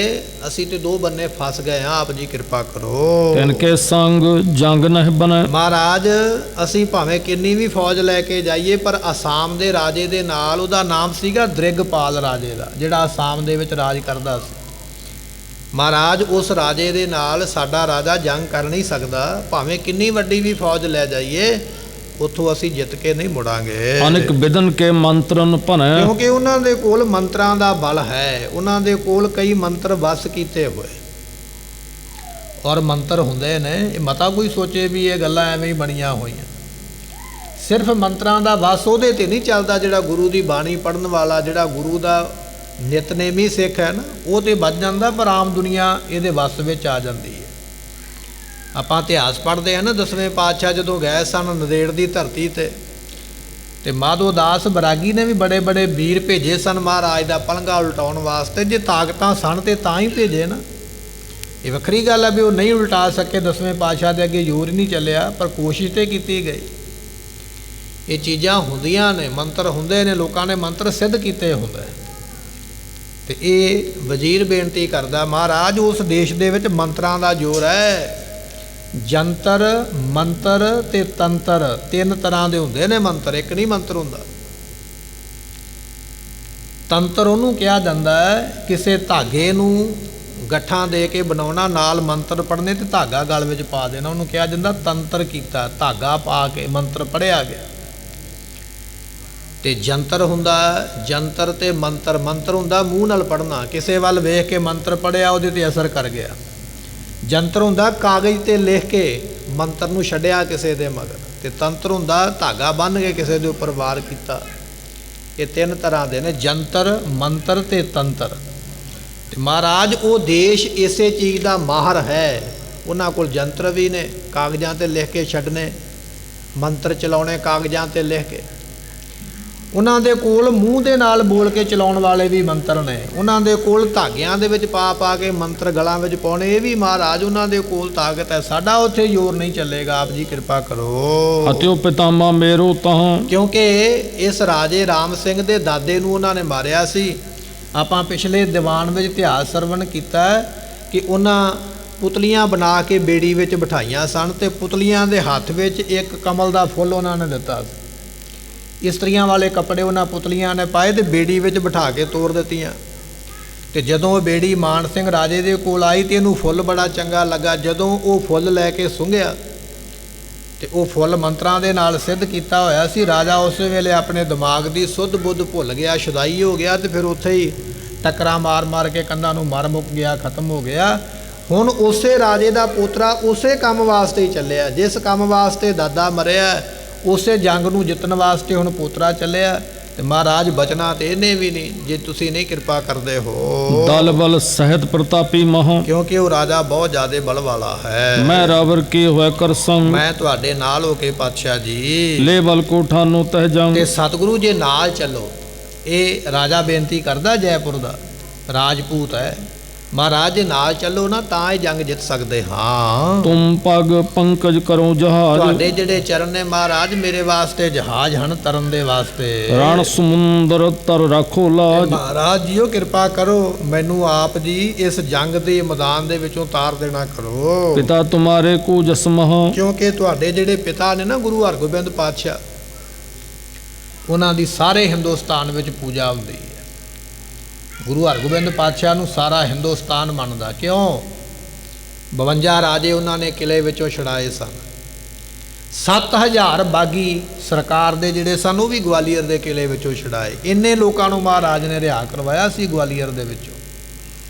ਅਸੀਂ ਤੇ ਦੋ ਬੰਨੇ ਫਸ ਗਏ ਹਾਂ, ਆਪ ਜੀ ਕਿਰਪਾ ਕਰੋ। ਤਿਨ ਕੇ ਸੰਗ ਜੰਗ ਨਹਿ ਬਨੈ। ਮਹਾਰਾਜ ਅਸੀਂ ਭਾਵੇਂ ਕਿੰਨੀ ਵੀ ਫੌਜ ਲੈ ਕੇ ਜਾਈਏ, ਪਰ ਅਸਾਮ ਦੇ ਰਾਜੇ ਦੇ ਨਾਲ, ਉਹਦਾ ਨਾਮ ਸੀਗਾ ਦ੍ਰਿਗਪਾਲ ਰਾਜੇ ਦਾ, ਜਿਹੜਾ ਅਸਾਮ ਦੇ ਵਿੱਚ ਰਾਜ ਕਰਦਾ ਸੀ। ਮਹਾਰਾਜ ਉਸ ਰਾਜੇ ਦੇ ਨਾਲ ਸਾਡਾ ਰਾਜਾ ਜੰਗ ਕਰ ਨਹੀਂ ਸਕਦਾ, ਭਾਵੇਂ ਕਿੰਨੀ ਵੱਡੀ ਵੀ ਫੌਜ ਲੈ ਜਾਈਏ, ਉੱਥੋਂ ਅਸੀਂ ਜਿੱਤ ਕੇ ਨਹੀਂ ਮੁੜਾਂਗੇ। ਅਨੇਕ ਵਿਦਨ ਕੇ ਮੰਤਰਨ ਭਨੈ। ਕਿਉਂਕਿ ਉਹਨਾਂ ਦੇ ਕੋਲ ਮੰਤਰਾਂ ਦਾ ਬਲ ਹੈ, ਉਹਨਾਂ ਦੇ ਕੋਲ ਕਈ ਮੰਤਰ ਵਸ ਕੀਤੇ ਹੋਏ ਔਰ ਮੰਤਰ ਹੁੰਦੇ ਨੇ। ਇਹ ਮਤਾ ਕੋਈ ਸੋਚੇ ਵੀ ਇਹ ਗੱਲਾਂ ਐਵੇਂ ਹੀ ਬਣੀਆਂ ਹੋਈਆਂ। ਸਿਰਫ ਮੰਤਰਾਂ ਦਾ ਵਸ ਉਹਦੇ ਤੇ ਨਹੀਂ ਚੱਲਦਾ ਜਿਹੜਾ ਗੁਰੂ ਦੀ ਬਾਣੀ ਪੜ੍ਹਨ ਵਾਲਾ, ਜਿਹੜਾ ਗੁਰੂ ਦਾ ਨਿਤਨੇਮੀ ਸਿੱਖ ਹੈ ਨਾ, ਉਹ ਤੇ ਬਚ ਜਾਂਦਾ, ਪਰ ਆਮ ਦੁਨੀਆ ਇਹਦੇ ਵਸ ਵਿੱਚ ਆ ਜਾਂਦੀ ਹੈ। ਆਪਾਂ ਇਤਿਹਾਸ ਪੜ੍ਹਦੇ ਹਾਂ ਨਾ, ਦਸਵੇਂ ਪਾਤਸ਼ਾਹ ਜਦੋਂ ਗਏ ਸਨ ਨੰਦੇੜ ਦੀ ਧਰਤੀ ਤੇ ਮਾਧੋ ਦਾਸ ਬਰਾਗੀ ਨੇ ਵੀ ਬੜੇ ਬੜੇ ਵੀਰ ਭੇਜੇ ਸਨ ਮਹਾਰਾਜ ਦਾ ਪਲੰਘਾ ਉਲਟਾਉਣ ਵਾਸਤੇ। ਜੇ ਤਾਕਤਾਂ ਸਨ ਤੇ ਤਾਂ ਹੀ ਭੇਜੇ ਨਾ। ਇਹ ਵੱਖਰੀ ਗੱਲ ਹੈ ਵੀ ਉਹ ਨਹੀਂ ਉਲਟਾ ਸਕੇ, ਦਸਵੇਂ ਪਾਤਸ਼ਾਹ ਦੇ ਅੱਗੇ ਜ਼ੋਰ ਹੀ ਨਹੀਂ ਚੱਲਿਆ, ਪਰ ਕੋਸ਼ਿਸ਼ ਤੇ ਕੀਤੀ ਗਈ। ਇਹ ਚੀਜ਼ਾਂ ਹੁੰਦੀਆਂ ਨੇ, ਮੰਤਰ ਹੁੰਦੇ ਨੇ, ਲੋਕਾਂ ਨੇ ਮੰਤਰ ਸਿੱਧ ਕੀਤੇ ਹੁੰਦੇ। ਤੇ ਇਹ ਵਜ਼ੀਰ ਬੇਨਤੀ ਕਰਦਾ, ਮਹਾਰਾਜ ਉਸ ਦੇਸ਼ ਦੇ ਵਿੱਚ ਮੰਤਰਾਂ ਦਾ ਜ਼ੋਰ ਹੈ। ਜੰਤਰ, ਮੰਤਰ ਤੇ ਤੰਤਰ, ਤਿੰਨ ਤਰ੍ਹਾਂ ਦੇ ਹੁੰਦੇ ਨੇ ਮੰਤਰ, ਇੱਕ ਨਹੀਂ ਮੰਤਰ ਹੁੰਦਾ। ਤੰਤਰ ਉਹਨੂੰ ਕਿਹਾ ਜਾਂਦਾ ਹੈ ਕਿਸੇ ਧਾਗੇ ਨੂੰ ਗੱਠਾਂ ਦੇ ਕੇ ਬਣਾਉਣਾ, ਨਾਲ ਮੰਤਰ ਪੜ੍ਹਨੇ ਤੇ ਧਾਗਾ ਗਲ ਵਿੱਚ ਪਾ ਦੇਣਾ, ਉਹਨੂੰ ਕਿਹਾ ਜਾਂਦਾ ਤੰਤਰ ਕੀਤਾ। ਧਾਗਾ ਪਾ ਕੇ ਮੰਤਰ ਪੜ੍ਹਿਆ ਗਿਆ। ਤੇ ਜੰਤਰ ਹੁੰਦਾ, ਜੰਤਰ ਤੇ ਮੰਤਰ। ਮੰਤਰ ਹੁੰਦਾ ਮੂੰਹ ਨਾਲ ਪੜ੍ਹਨਾ, ਕਿਸੇ ਵੱਲ ਵੇਖ ਕੇ ਮੰਤਰ ਪੜ੍ਹਿਆ, ਉਹਦੇ ਤੇ ਅਸਰ ਕਰ ਗਿਆ। ਜੰਤਰ ਹੁੰਦਾ ਕਾਗਜ਼ ਤੇ ਲਿਖ ਕੇ ਮੰਤਰ ਨੂੰ ਛੱਡਿਆ ਕਿਸੇ ਦੇ ਮਗਰ। ਤੇ ਤੰਤਰ ਹੁੰਦਾ ਧਾਗਾ ਬੰਨ੍ਹ ਕੇ ਕਿਸੇ ਦੇ ਉੱਪਰ ਵਾਰ ਕੀਤਾ। ਇਹ ਤਿੰਨ ਤਰ੍ਹਾਂ ਦੇ ਨੇ, ਜੰਤਰ, ਮੰਤਰ ਤੇ ਤੰਤਰ। ਤੇ ਮਹਾਰਾਜ ਉਹ ਦੇਸ਼ ਇਸੇ ਚੀਜ਼ ਦਾ ਮਾਹਰ ਹੈ। ਉਹਨਾਂ ਕੋਲ ਜੰਤਰ ਵੀ ਨੇ, ਕਾਗਜ਼ਾਂ ਤੇ ਲਿਖ ਕੇ ਛੱਡਣੇ, ਮੰਤਰ ਚਲਾਉਣੇ ਕਾਗਜ਼ਾਂ ਤੇ ਲਿਖ ਕੇ। ਉਹਨਾਂ ਦੇ ਕੋਲ ਮੂੰਹ ਦੇ ਨਾਲ ਬੋਲ ਕੇ ਚਲਾਉਣ ਵਾਲੇ ਵੀ ਮੰਤਰ ਨੇ। ਉਹਨਾਂ ਦੇ ਕੋਲ ਧਾਗਿਆਂ ਦੇ ਵਿੱਚ ਪਾ ਕੇ ਮੰਤਰ ਗਲਾਂ ਵਿੱਚ ਪਾਉਣੇ, ਇਹ ਵੀ ਮਹਾਰਾਜ ਉਹਨਾਂ ਦੇ ਕੋਲ ਤਾਕਤ ਹੈ। ਸਾਡਾ ਉੱਥੇ ਜ਼ੋਰ ਨਹੀਂ ਚੱਲੇਗਾ, ਆਪ ਜੀ ਕਿਰਪਾ ਕਰੋ। ਅਤਿਓ ਪਿਤਾਮਾ ਮੇਰੋ ਤਹਾਂ। ਕਿਉਂਕਿ ਇਸ ਰਾਜੇ ਰਾਮ ਸਿੰਘ ਦੇ ਦਾਦੇ ਨੂੰ ਉਹਨਾਂ ਨੇ ਮਾਰਿਆ ਸੀ। ਆਪਾਂ ਪਿਛਲੇ ਦੀਵਾਨ ਵਿੱਚ ਇਤਿਹਾਸ ਸਰਵਣ ਕੀਤਾ ਕਿ ਉਹਨਾਂ ਪੁਤਲੀਆਂ ਬਣਾ ਕੇ ਬੇੜੀ ਵਿੱਚ ਬਿਠਾਈਆਂ ਸਨ ਤੇ ਪੁਤਲੀਆਂ ਦੇ ਹੱਥ ਵਿੱਚ ਇੱਕ ਕਮਲ ਦਾ ਫੁੱਲ ਉਹਨਾਂ ਨੇ ਦਿੱਤਾ ਸੀ। ਇਸਤਰੀਆਂ ਵਾਲੇ ਕੱਪੜੇ ਉਹਨਾਂ ਪੁਤਲੀਆਂ ਨੇ ਪਾਏ ਤੇ ਬੇੜੀ ਵਿੱਚ ਬਿਠਾ ਕੇ ਤੋਰ ਦਿੱਤੀਆਂ। ਤੇ ਜਦੋਂ ਉਹ ਬੇੜੀ ਮਾਨ ਸਿੰਘ ਰਾਜੇ ਦੇ ਕੋਲ ਆਈ ਤੇ ਇਹਨੂੰ ਫੁੱਲ ਬੜਾ ਚੰਗਾ ਲੱਗਾ। ਜਦੋਂ ਉਹ ਫੁੱਲ ਲੈ ਕੇ ਸੁੰਘਿਆ ਤੇ ਉਹ ਫੁੱਲ ਮੰਤਰਾਂ ਦੇ ਨਾਲ ਸਿੱਧ ਕੀਤਾ ਹੋਇਆ ਸੀ। ਰਾਜਾ ਉਸ ਵੇਲੇ ਆਪਣੇ ਦਿਮਾਗ ਦੀ ਸੁੱਧ ਬੁੱਧ ਭੁੱਲ ਗਿਆ, ਸ਼ੁਦਾਈ ਹੋ ਗਿਆ ਤੇ ਫਿਰ ਉੱਥੇ ਹੀ ਟੱਕਰਾਂ ਮਾਰ ਮਾਰ ਕੇ ਕੰਧਾਂ ਨੂੰ ਮਰ ਮੁੱਕ ਗਿਆ, ਖਤਮ ਹੋ ਗਿਆ। ਹੁਣ ਉਸੇ ਰਾਜੇ ਦਾ ਪੋਤਰਾ ਉਸੇ ਕੰਮ ਵਾਸਤੇ ਹੀ ਚੱਲਿਆ, ਜਿਸ ਕੰਮ ਵਾਸਤੇ ਦਾਦਾ ਮਰਿਆ ਉਸੇ ਜੰਗ ਨੂੰ ਜਿੱਤਣ ਵਾਸਤੇ ਹੁਣ ਪੋਤਰਾ ਚੱਲਿਆ। ਤੇ ਮਹਾਰਾਜ ਬਚਨਾ ਤੇ ਇਹਨੇ ਵੀ ਨਹੀਂ, ਜੇ ਤੁਸੀਂ ਨਹੀਂ ਕਿਰਪਾ ਕਰਦੇ ਹੋ। ਦਲ ਬਲ ਸਹਿਤ ਪ੍ਰਤਾਪੀ ਮਹਾ, ਕਿਉਂਕਿ ਉਹ ਰਾਜਾ ਬਹੁਤ ਜ਼ਿਆਦਾ ਬਲ ਵਾਲਾ ਹੈ। ਮੈਂ ਰਾਵਰ ਕੀ ਹੋਇ ਕਰ ਸੰਗ, ਮੈਂ ਤੁਹਾਡੇ ਨਾਲ ਹੋ ਕੇ ਪਾਤਸ਼ਾਹ ਜੀ ਲੈ ਬਲ ਕੋ ਠਾਨੋ ਤਹ ਜੰਗ। ਤੇ ਸਤਿਗੁਰੂ ਜੇ ਨਾਲ ਚੱਲੋ। ਇਹ ਰਾਜਾ ਬੇਨਤੀ ਕਰਦਾ, ਜੈਪੁਰ ਦਾ ਰਾਜਪੂਤ ਹੈ। ਮਹਾਰਾਜ ਜੇ ਨਾਲ ਚੱਲੋ ਨਾ ਤਾਂ ਇਹ ਜੰਗ ਜਿੱਤ ਸਕਦੇ ਹਾਂ। ਤੁਮ ਪਗ ਪੰਕਜ ਕਰੋ ਜਹਾਜ, ਤੁਹਾਡੇ ਜਿਹੜੇ ਚਰਨ ਨੇ ਮਹਾਰਾਜ ਮੇਰੇ ਵਾਸਤੇ ਜਹਾਜ਼ ਹਨ ਤਰਨ ਦੇ ਵਾਸਤੇ। ਰਣ ਸਮੁੰਦਰ ਤਰ ਰੱਖੋ ਲਾਜ, ਮਹਾਰਾਜ ਜੀਓ ਕਿਰਪਾ ਕਰੋ, ਮੈਨੂੰ ਆਪ ਜੀ ਇਸ ਜੰਗ ਦੇ ਮੈਦਾਨ ਦੇ ਵਿੱਚੋਂ ਤਾਰ ਦੇਣਾ ਕਰੋ। ਪਿਤਾ ਤੁਮਾਰੇ ਕੋ ਜਸ ਮਹਾ, ਕਿਉਂਕਿ ਤੁਹਾਡੇ ਜਿਹੜੇ ਪਿਤਾ ਨੇ ਨਾ ਗੁਰੂ ਹਰਗੋਬਿੰਦ ਪਾਤਸ਼ਾਹ, ਉਹਨਾਂ ਦੀ ਸਾਰੇ ਹਿੰਦੁਸਤਾਨ ਵਿੱਚ ਪੂਜਾ ਹੁੰਦੀ ਹੈ। ਗੁਰੂ ਹਰਗੋਬਿੰਦ ਪਾਤਸ਼ਾਹ ਨੂੰ ਸਾਰਾ ਹਿੰਦੁਸਤਾਨ ਮੰਨਦਾ। ਕਿਉਂ? 52 ਰਾਜੇ ਉਹਨਾਂ ਨੇ ਕਿਲੇ ਵਿੱਚੋਂ ਛੁਡਾਏ ਸਨ। 7000 ਬਾਗੀ ਸਰਕਾਰ ਦੇ ਜਿਹੜੇ ਸਨ ਉਹ ਵੀ ਗਵਾਲੀਅਰ ਦੇ ਕਿਲੇ ਵਿੱਚੋਂ ਛੁਡਾਏ। ਇੰਨੇ ਲੋਕਾਂ ਨੂੰ ਮਹਾਰਾਜ ਨੇ ਰਿਹਾ ਕਰਵਾਇਆ ਸੀ ਗਵਾਲੀਅਰ ਦੇ ਵਿੱਚੋਂ।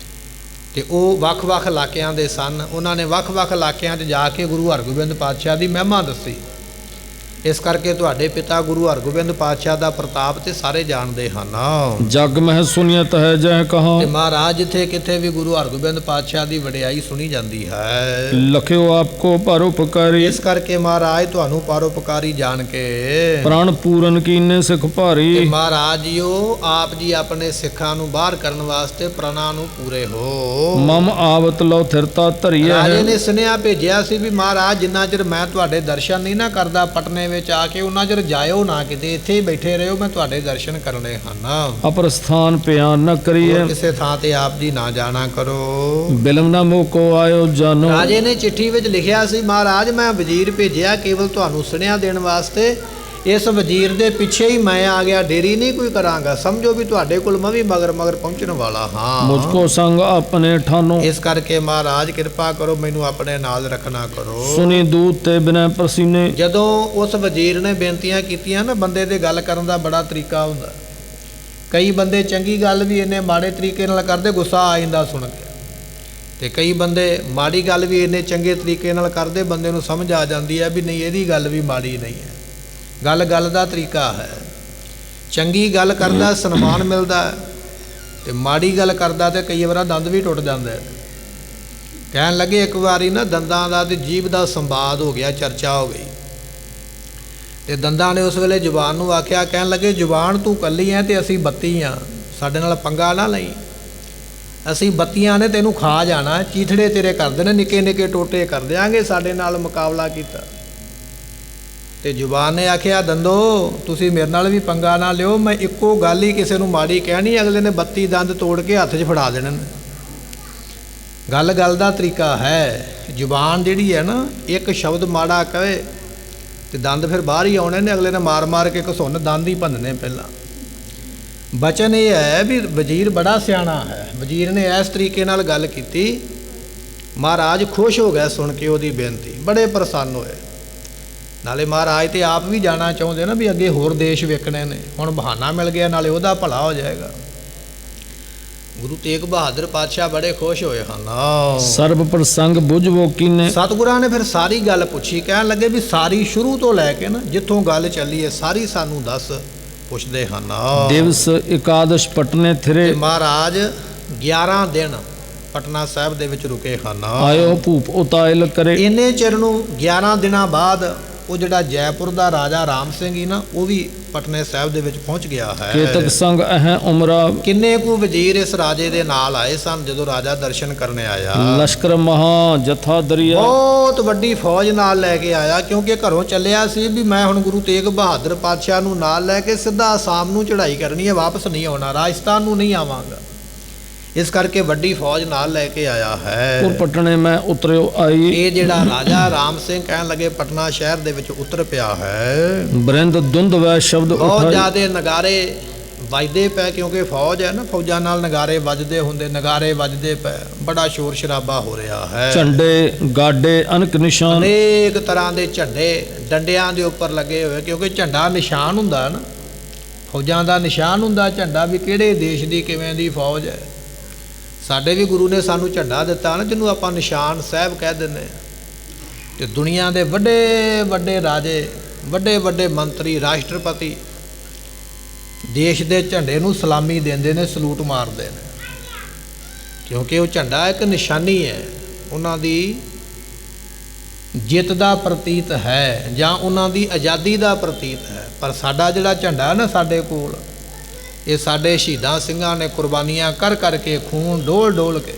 ਤੇ ਉਹ ਵੱਖ-ਵੱਖ ਇਲਾਕਿਆਂ ਦੇ ਸਨ। ਉਹਨਾਂ ਨੇ ਵੱਖ-ਵੱਖ ਇਲਾਕਿਆਂ 'ਚ ਜਾ ਕੇ ਗੁਰੂ ਹਰਗੋਬਿੰਦ ਪਾਤਸ਼ਾਹ ਦੀ ਮਹਿਮਾ ਦੱਸੀ। ਇਸ ਕਰਕੇ ਤੁਹਾਡੇ ਪਿਤਾ ਗੁਰੂ ਹਰਗੋਬਿੰਦ ਪਾਤਸ਼ਾਹ ਦਾ ਪ੍ਰਤਾਪ ਤੇ ਸਾਰੇ ਜਾਣਦੇ ਹਨ। ਜਗ ਮਹਿ ਸੁਨੀਅਤ ਹੈ ਜਹ ਕਹਾ, ਤੇ ਮਹਾਰਾਜ ਜਿੱਥੇ ਕਿਤੇ ਵੀ ਗੁਰੂ ਹਰਗੋਬਿੰਦ ਪਾਤਸ਼ਾਹ ਦੀ ਵਡਿਆਈ ਸੁਣੀ ਜਾਂਦੀ ਹੈ। ਲਖਿਓ ਆਪਕੋ ਪਰਉਪਕਾਰੀ, ਇਸ ਕਰਕੇ ਮਹਾਰਾਜ ਤੁਹਾਨੂੰ ਪਰਉਪਕਾਰੀ ਜਾਣ ਕੇ ਪ੍ਰਾਣ ਪੂਰਨ ਕੀਨੇ ਸਿਖ ਤੇ ਭਾਰੀ। ਮਹਾਰਾਜ ਜੀਓ ਆਪ ਜੀ ਆਪਣੇ ਸਿੱਖਾਂ ਨੂੰ ਬਾਹਰ ਕਰਨ ਵਾਸਤੇ ਪ੍ਰਾਣਾਂ ਨੂੰ ਪੂਰੇ ਹੋ। ਮਮ ਆਵਤ ਲੋ ਥਿਰਤਾ ਧਰੀਏ ਰਾਜੇ ਹੈ, ਨੇ ਸੁਨੇਹਾ ਭੇਜਿਆ ਸੀ ਵੀ ਮਹਾਰਾਜ ਜਿੰਨਾ ਚਿਰ ਮੈਂ ਤੁਹਾਡੇ ਦਰਸ਼ਨ ਨਹੀਂ ਨਾ ਕਰਦਾ ਪਟਨੇ ਵਿੱਚ ਆ ਕੇ, ਉਹਨਾਂ ਚਿਰ ਜਾਇਓ ਨਾ ਕਿਤੇ, ਇੱਥੇ ਹੀ ਬੈਠੇ ਰਹੋ, ਮੈਂ ਤੁਹਾਡੇ ਦਰਸ਼ਨ ਕਰਨੇ ਹਨ। ਅਪਰ ਸਥਾਨ ਪਿਆਨ ਨ ਕਰੀਏ, ਹੋਰ ਕਿਸੇ ਥਾਂ ਤੇ ਆਪ ਜੀ ਨਾ ਜਾਣਾ ਕਰੋ। ਬਿਲਮ ਨ ਮੋਕੋ ਆਇਓ ਜਾਨੋ। ਰਾਜੇ ਨੇ ਚਿੱਠੀ ਵਿੱਚ ਲਿਖਿਆ ਸੀ, ਮਹਾਰਾਜ ਮੈਂ ਵਜ਼ੀਰ ਭੇਜਿਆ ਕੇਵਲ ਤੁਹਾਨੂੰ ਸੁਨੇਹਾ ਦੇਣ ਵਾਸਤੇ। ਇਸ ਵਜ਼ੀਰ ਦੇ ਪਿੱਛੇ ਹੀ ਮੈਂ ਆ ਗਿਆ, ਡੇਰੀ ਨਹੀਂ ਕੋਈ ਕਰਾਂਗਾ। ਸਮਝੋ ਵੀ ਤੁਹਾਡੇ ਕੋਲ ਮੈਂ ਵੀ ਮਗਰ ਮਗਰ ਪਹੁੰਚਣ ਵਾਲਾ ਹਾਂ। ਮੁਝਕੋ ਸੰਗ ਆਪਣੇ ਠਾਨੋ, ਇਸ ਕਰਕੇ ਮਹਾਰਾਜ ਕਿਰਪਾ ਕਰੋ, ਮੈਨੂੰ ਆਪਣੇ ਨਾਲ ਰੱਖਣਾ ਕਰੋ। ਸੁਨੀ ਦੂਤ ਤੇ ਬਿਨੈ ਪ੍ਰਸੀਨੇ। ਜਦੋਂ ਉਸ ਵਜ਼ੀਰ ਨੇ ਬੇਨਤੀਆਂ ਕੀਤੀਆਂ ਨਾ, ਬੰਦੇ ਦੇ ਗੱਲ ਕਰਨ ਦਾ ਬੜਾ ਤਰੀਕਾ ਹੁੰਦਾ। ਕਈ ਬੰਦੇ ਚੰਗੀ ਗੱਲ ਵੀ ਇੰਨੇ ਮਾੜੇ ਤਰੀਕੇ ਨਾਲ ਕਰਦੇ, ਗੁੱਸਾ ਆ ਜਾਂਦਾ ਸੁਣ ਕੇ। ਤੇ ਕਈ ਬੰਦੇ ਮਾੜੀ ਗੱਲ ਵੀ ਇੰਨੇ ਚੰਗੇ ਤਰੀਕੇ ਨਾਲ ਕਰਦੇ, ਬੰਦੇ ਨੂੰ ਸਮਝ ਆ ਜਾਂਦੀ ਹੈ ਵੀ ਨਹੀਂ ਇਹਦੀ ਗੱਲ ਵੀ ਮਾੜੀ ਨਹੀਂ ਹੈ। ਗੱਲ ਗੱਲ ਦਾ ਤਰੀਕਾ ਹੈ। ਚੰਗੀ ਗੱਲ ਕਰਦਾ ਸਨਮਾਨ ਮਿਲਦਾ, ਤੇ ਮਾੜੀ ਗੱਲ ਕਰਦਾ ਤੇ ਕਈ ਵਾਰ ਦੰਦ ਵੀ ਟੁੱਟ ਜਾਂਦੇ। ਕਹਿਣ ਲੱਗੇ ਇੱਕ ਵਾਰੀ ਨਾ ਦੰਦਾਂ ਦਾ ਤੇ ਜੀਭ ਦਾ ਸੰਵਾਦ ਹੋ ਗਿਆ, ਚਰਚਾ ਹੋ ਗਈ। ਤੇ ਦੰਦਾਂ ਨੇ ਉਸ ਵੇਲੇ ਜ਼ੁਬਾਨ ਨੂੰ ਆਖਿਆ, ਕਹਿਣ ਲੱਗੇ ਜ਼ੁਬਾਨ ਤੂੰ ਕੱਲੀ ਐ ਤੇ ਅਸੀਂ 32 ਆ, ਸਾਡੇ ਨਾਲ ਪੰਗਾ ਨਾ ਲਈ। ਅਸੀਂ 32 ਨੇ ਤੈਨੂੰ ਖਾ ਜਾਣਾ, ਚੀਥੜੇ ਤੇਰੇ ਕਰਦੇ ਨੇ, ਨਿੱਕੇ ਨਿੱਕੇ ਟੋਟੇ ਕਰ ਦਿਆਂਗੇ, ਸਾਡੇ ਨਾਲ ਮੁਕਾਬਲਾ ਕੀਤਾ। ਤੇ ਜ਼ੁਬਾਨ ਨੇ ਆਖਿਆ, ਦੰਦੋ ਤੁਸੀਂ ਮੇਰੇ ਨਾਲ ਵੀ ਪੰਗਾ ਨਾ ਲਿਓ, ਮੈਂ ਇੱਕੋ ਗੱਲ ਹੀ ਕਿਸੇ ਨੂੰ ਮਾੜੀ ਕਹਿਣੀ, ਅਗਲੇ ਨੇ 32 ਦੰਦ ਤੋੜ ਕੇ ਹੱਥ 'ਚ ਫੜਾ ਦੇਣੇ। ਗੱਲ ਗੱਲ ਦਾ ਤਰੀਕਾ ਹੈ। ਜ਼ੁਬਾਨ ਜਿਹੜੀ ਹੈ ਨਾ, ਇੱਕ ਸ਼ਬਦ ਮਾੜਾ ਕਹੇ ਤੇ ਦੰਦ ਫਿਰ ਬਾਹਰ ਹੀ ਆਉਣੇ ਨੇ, ਅਗਲੇ ਨੇ ਮਾਰ ਮਾਰ ਕੇ ਘਸੁੰਨ ਦੰਦ ਹੀ ਭੰਨਣੇ ਪਹਿਲਾਂ। ਬਚਨ ਇਹ ਹੈ ਵੀ ਵਜ਼ੀਰ ਬੜਾ ਸਿਆਣਾ ਹੈ। ਵਜ਼ੀਰ ਨੇ ਇਸ ਤਰੀਕੇ ਨਾਲ ਗੱਲ ਕੀਤੀ, ਮਹਾਰਾਜ ਖੁਸ਼ ਹੋ ਗਏ ਸੁਣ ਕੇ ਉਹਦੀ ਬੇਨਤੀ, ਬੜੇ ਪ੍ਰਸੰਨ ਹੋਏ। ਨਾਲੇ ਮਹਾਰਾਜ ਤੇ ਆਪ ਵੀ ਜਾਣਾ ਚਾਹੁੰਦੇ ਨਾ ਵੀ ਅੱਗੇ ਹੋਰ ਦੇਸ਼ ਵੇਖਣੇ ਨੇ, ਹੁਣ ਬਹਾਨਾ ਮਿਲ ਗਿਆ, ਨਾਲੇ ਉਹਦਾ ਭਲਾ ਹੋ ਜਾਏਗਾ। ਗੁਰੂ ਤੇਗ ਬਹਾਦਰ ਪਾਤਸ਼ਾਹ ਬੜੇ ਖੁਸ਼ ਹੋਏ ਹਨ। ਸਰਬ ਪ੍ਰਸੰਗ ਬੁਝਵੋ ਕੀਨੇ। ਸਤਿਗੁਰਾਂ ਨੇ ਫਿਰ ਸਾਰੀ ਗੱਲ ਪੁੱਛੀ, ਕਹਿਣ ਲੱਗੇ ਵੀ ਸਾਰੀ ਸ਼ੁਰੂ ਤੋਂ ਲੈ ਕੇ ਨਾ ਜਿੱਥੋਂ ਗੱਲ ਚੱਲੀ ਹੈ ਸਾਰੀ ਸਾਨੂੰ ਦੱਸ। ਪੁੱਛਦੇ ਹਨ। ਦਿਵਸ ਇਕਾਦਸ਼ ਪਟਨੇ ਥਿਰੇ। ਤੇ ਮਹਾਰਾਜ 11 ਦਿਨ ਪਟਨਾ ਸਾਹਿਬ ਦੇ ਵਿੱਚ ਰੁਕੇ ਹਨ। ਆਇਓ ਭੂਪ ਉਤਾਇਲ ਕਰੇ। ਇੰਨੇ ਚਿਰ ਨੂੰ 11 ਦਿਨਾਂ ਬਾਅਦ ਉਹ ਜਿਹੜਾ ਜੈਪੁਰ ਦਾ ਰਾਜਾ ਰਾਮ ਸਿੰਘ ਹੀ ਨਾ, ਉਹ ਵੀ ਪਟਨੇ ਸਾਹਿਬ ਦੇ ਵਿੱਚ ਪਹੁੰਚ ਗਿਆ ਹੈ। ਕੇਤਕ ਸੰਗ ਅਹਿ ਉਮਰਾ। ਕਿੰਨੇ ਕੁ ਵਜ਼ੀਰ ਇਸ ਰਾਜੇ ਦੇ ਨਾਲ ਆਏ ਸਨ ਜਦੋਂ ਰਾਜਾ ਦਰਸ਼ਨ ਕਰਨ ਆਇਆ। ਲਸ਼ਕਰ ਮਹਾ ਜਥਾ ਦਰਿਆ। ਬਹੁਤ ਵੱਡੀ ਫੌਜ ਨਾਲ ਲੈ ਕੇ ਆਇਆ, ਕਿਉਂਕਿ ਘਰੋਂ ਚੱਲਿਆ ਸੀ ਵੀ ਮੈਂ ਹੁਣ ਗੁਰੂ ਤੇਗ ਬਹਾਦਰ ਪਾਤਸ਼ਾਹ ਨੂੰ ਨਾਲ ਲੈ ਕੇ ਸਿੱਧਾ ਆਸਾਮ ਨੂੰ ਚੜ੍ਹਾਈ ਕਰਨੀ ਹੈ, ਵਾਪਸ ਨਹੀਂ ਆਉਣਾ, ਰਾਜਸਥਾਨ ਨੂੰ ਨਹੀਂ ਆਵਾਂਗਾ। ਇਸ ਕਰਕੇ ਵੱਡੀ ਫੌਜ ਨਾਲ ਲੈ ਕੇ ਆਇਆ ਹੈ। ਪੁਰ ਪਟਣੇ ਮੈਂ ਉਤਰਿਓ ਆਈ, ਇਹ ਜਿਹੜਾ ਰਾਜਾ ਰਾਮ ਸਿੰਘ ਕਹਿਣ ਲੱਗੇ ਪਟਨਾ ਸ਼ਹਿਰ ਦੇ ਵਿੱਚ ਉਤਰ ਪਿਆ ਹੈ। ਬਰਿੰਦ ਧੁੰਦ ਵੈ ਸ਼ਬਦ ਬਹੁਤ ਉਠਾਈ, ਜ਼ਿਆਦੇ ਨਗਾਰੇ ਵੱਜਦੇ ਪਏ, ਕਿਉਂਕਿ ਫੌਜ ਹੈ ਨਾ, ਫੌਜਾਂ ਨਾਲ ਨਗਾਰੇ ਵੱਜਦੇ ਹੁੰਦੇ, ਨਗਾਰੇ ਵੱਜਦੇ ਪਏ, ਬੜਾ ਸ਼ੋਰ ਸ਼ਰਾਬਾ ਹੋ ਰਿਹਾ ਹੈ। ਝੰਡੇ ਗਾਡੇ ਅਨਕ ਨਿਸ਼ਾਨ, ਅਨੇਕ ਤਰ੍ਹਾਂ ਦੇ ਝੰਡੇ ਡੰਡਿਆਂ ਦੇ ਉੱਪਰ ਲੱਗੇ ਹੋਏ, ਕਿਉਂਕਿ ਝੰਡਾ ਨਿਸ਼ਾਨ ਹੁੰਦਾ ਨਾ, ਫੌਜਾਂ ਦਾ ਨਿਸ਼ਾਨ ਹੁੰਦਾ ਝੰਡਾ, ਵੀ ਕਿਹੜੇ ਦੇਸ਼ ਦੀ ਕਿਵੇਂ ਦੀ ਫੌਜ ਹੈ। ਸਾਡੇ ਵੀ ਗੁਰੂ ਨੇ ਸਾਨੂੰ ਝੰਡਾ ਦਿੱਤਾ ਨਾ, ਜਿਹਨੂੰ ਆਪਾਂ ਨਿਸ਼ਾਨ ਸਾਹਿਬ ਕਹਿ ਦਿੰਦੇ ਹਾਂ। ਤੇ ਦੁਨੀਆ ਦੇ ਵੱਡੇ ਵੱਡੇ ਰਾਜੇ, ਵੱਡੇ ਵੱਡੇ ਮੰਤਰੀ, ਰਾਸ਼ਟਰਪਤੀ ਦੇਸ਼ ਦੇ ਝੰਡੇ ਨੂੰ ਸਲਾਮੀ ਦਿੰਦੇ ਨੇ, ਸਲੂਟ ਮਾਰਦੇ ਨੇ, ਕਿਉਂਕਿ ਉਹ ਝੰਡਾ ਇੱਕ ਨਿਸ਼ਾਨੀ ਹੈ, ਉਹਨਾਂ ਦੀ ਜਿੱਤ ਦਾ ਪ੍ਰਤੀਤ ਹੈ ਜਾਂ ਉਹਨਾਂ ਦੀ ਆਜ਼ਾਦੀ ਦਾ ਪ੍ਰਤੀਤ ਹੈ। ਪਰ ਸਾਡਾ ਜਿਹੜਾ ਝੰਡਾ ਨਾ ਸਾਡੇ ਕੋਲ, ਇਹ ਸਾਡੇ ਸ਼ਹੀਦਾਂ ਸਿੰਘਾਂ ਨੇ ਕੁਰਬਾਨੀਆਂ ਕਰ ਕਰਕੇ, ਖੂਨ ਡੋਲ ਡੋਲ ਕੇ,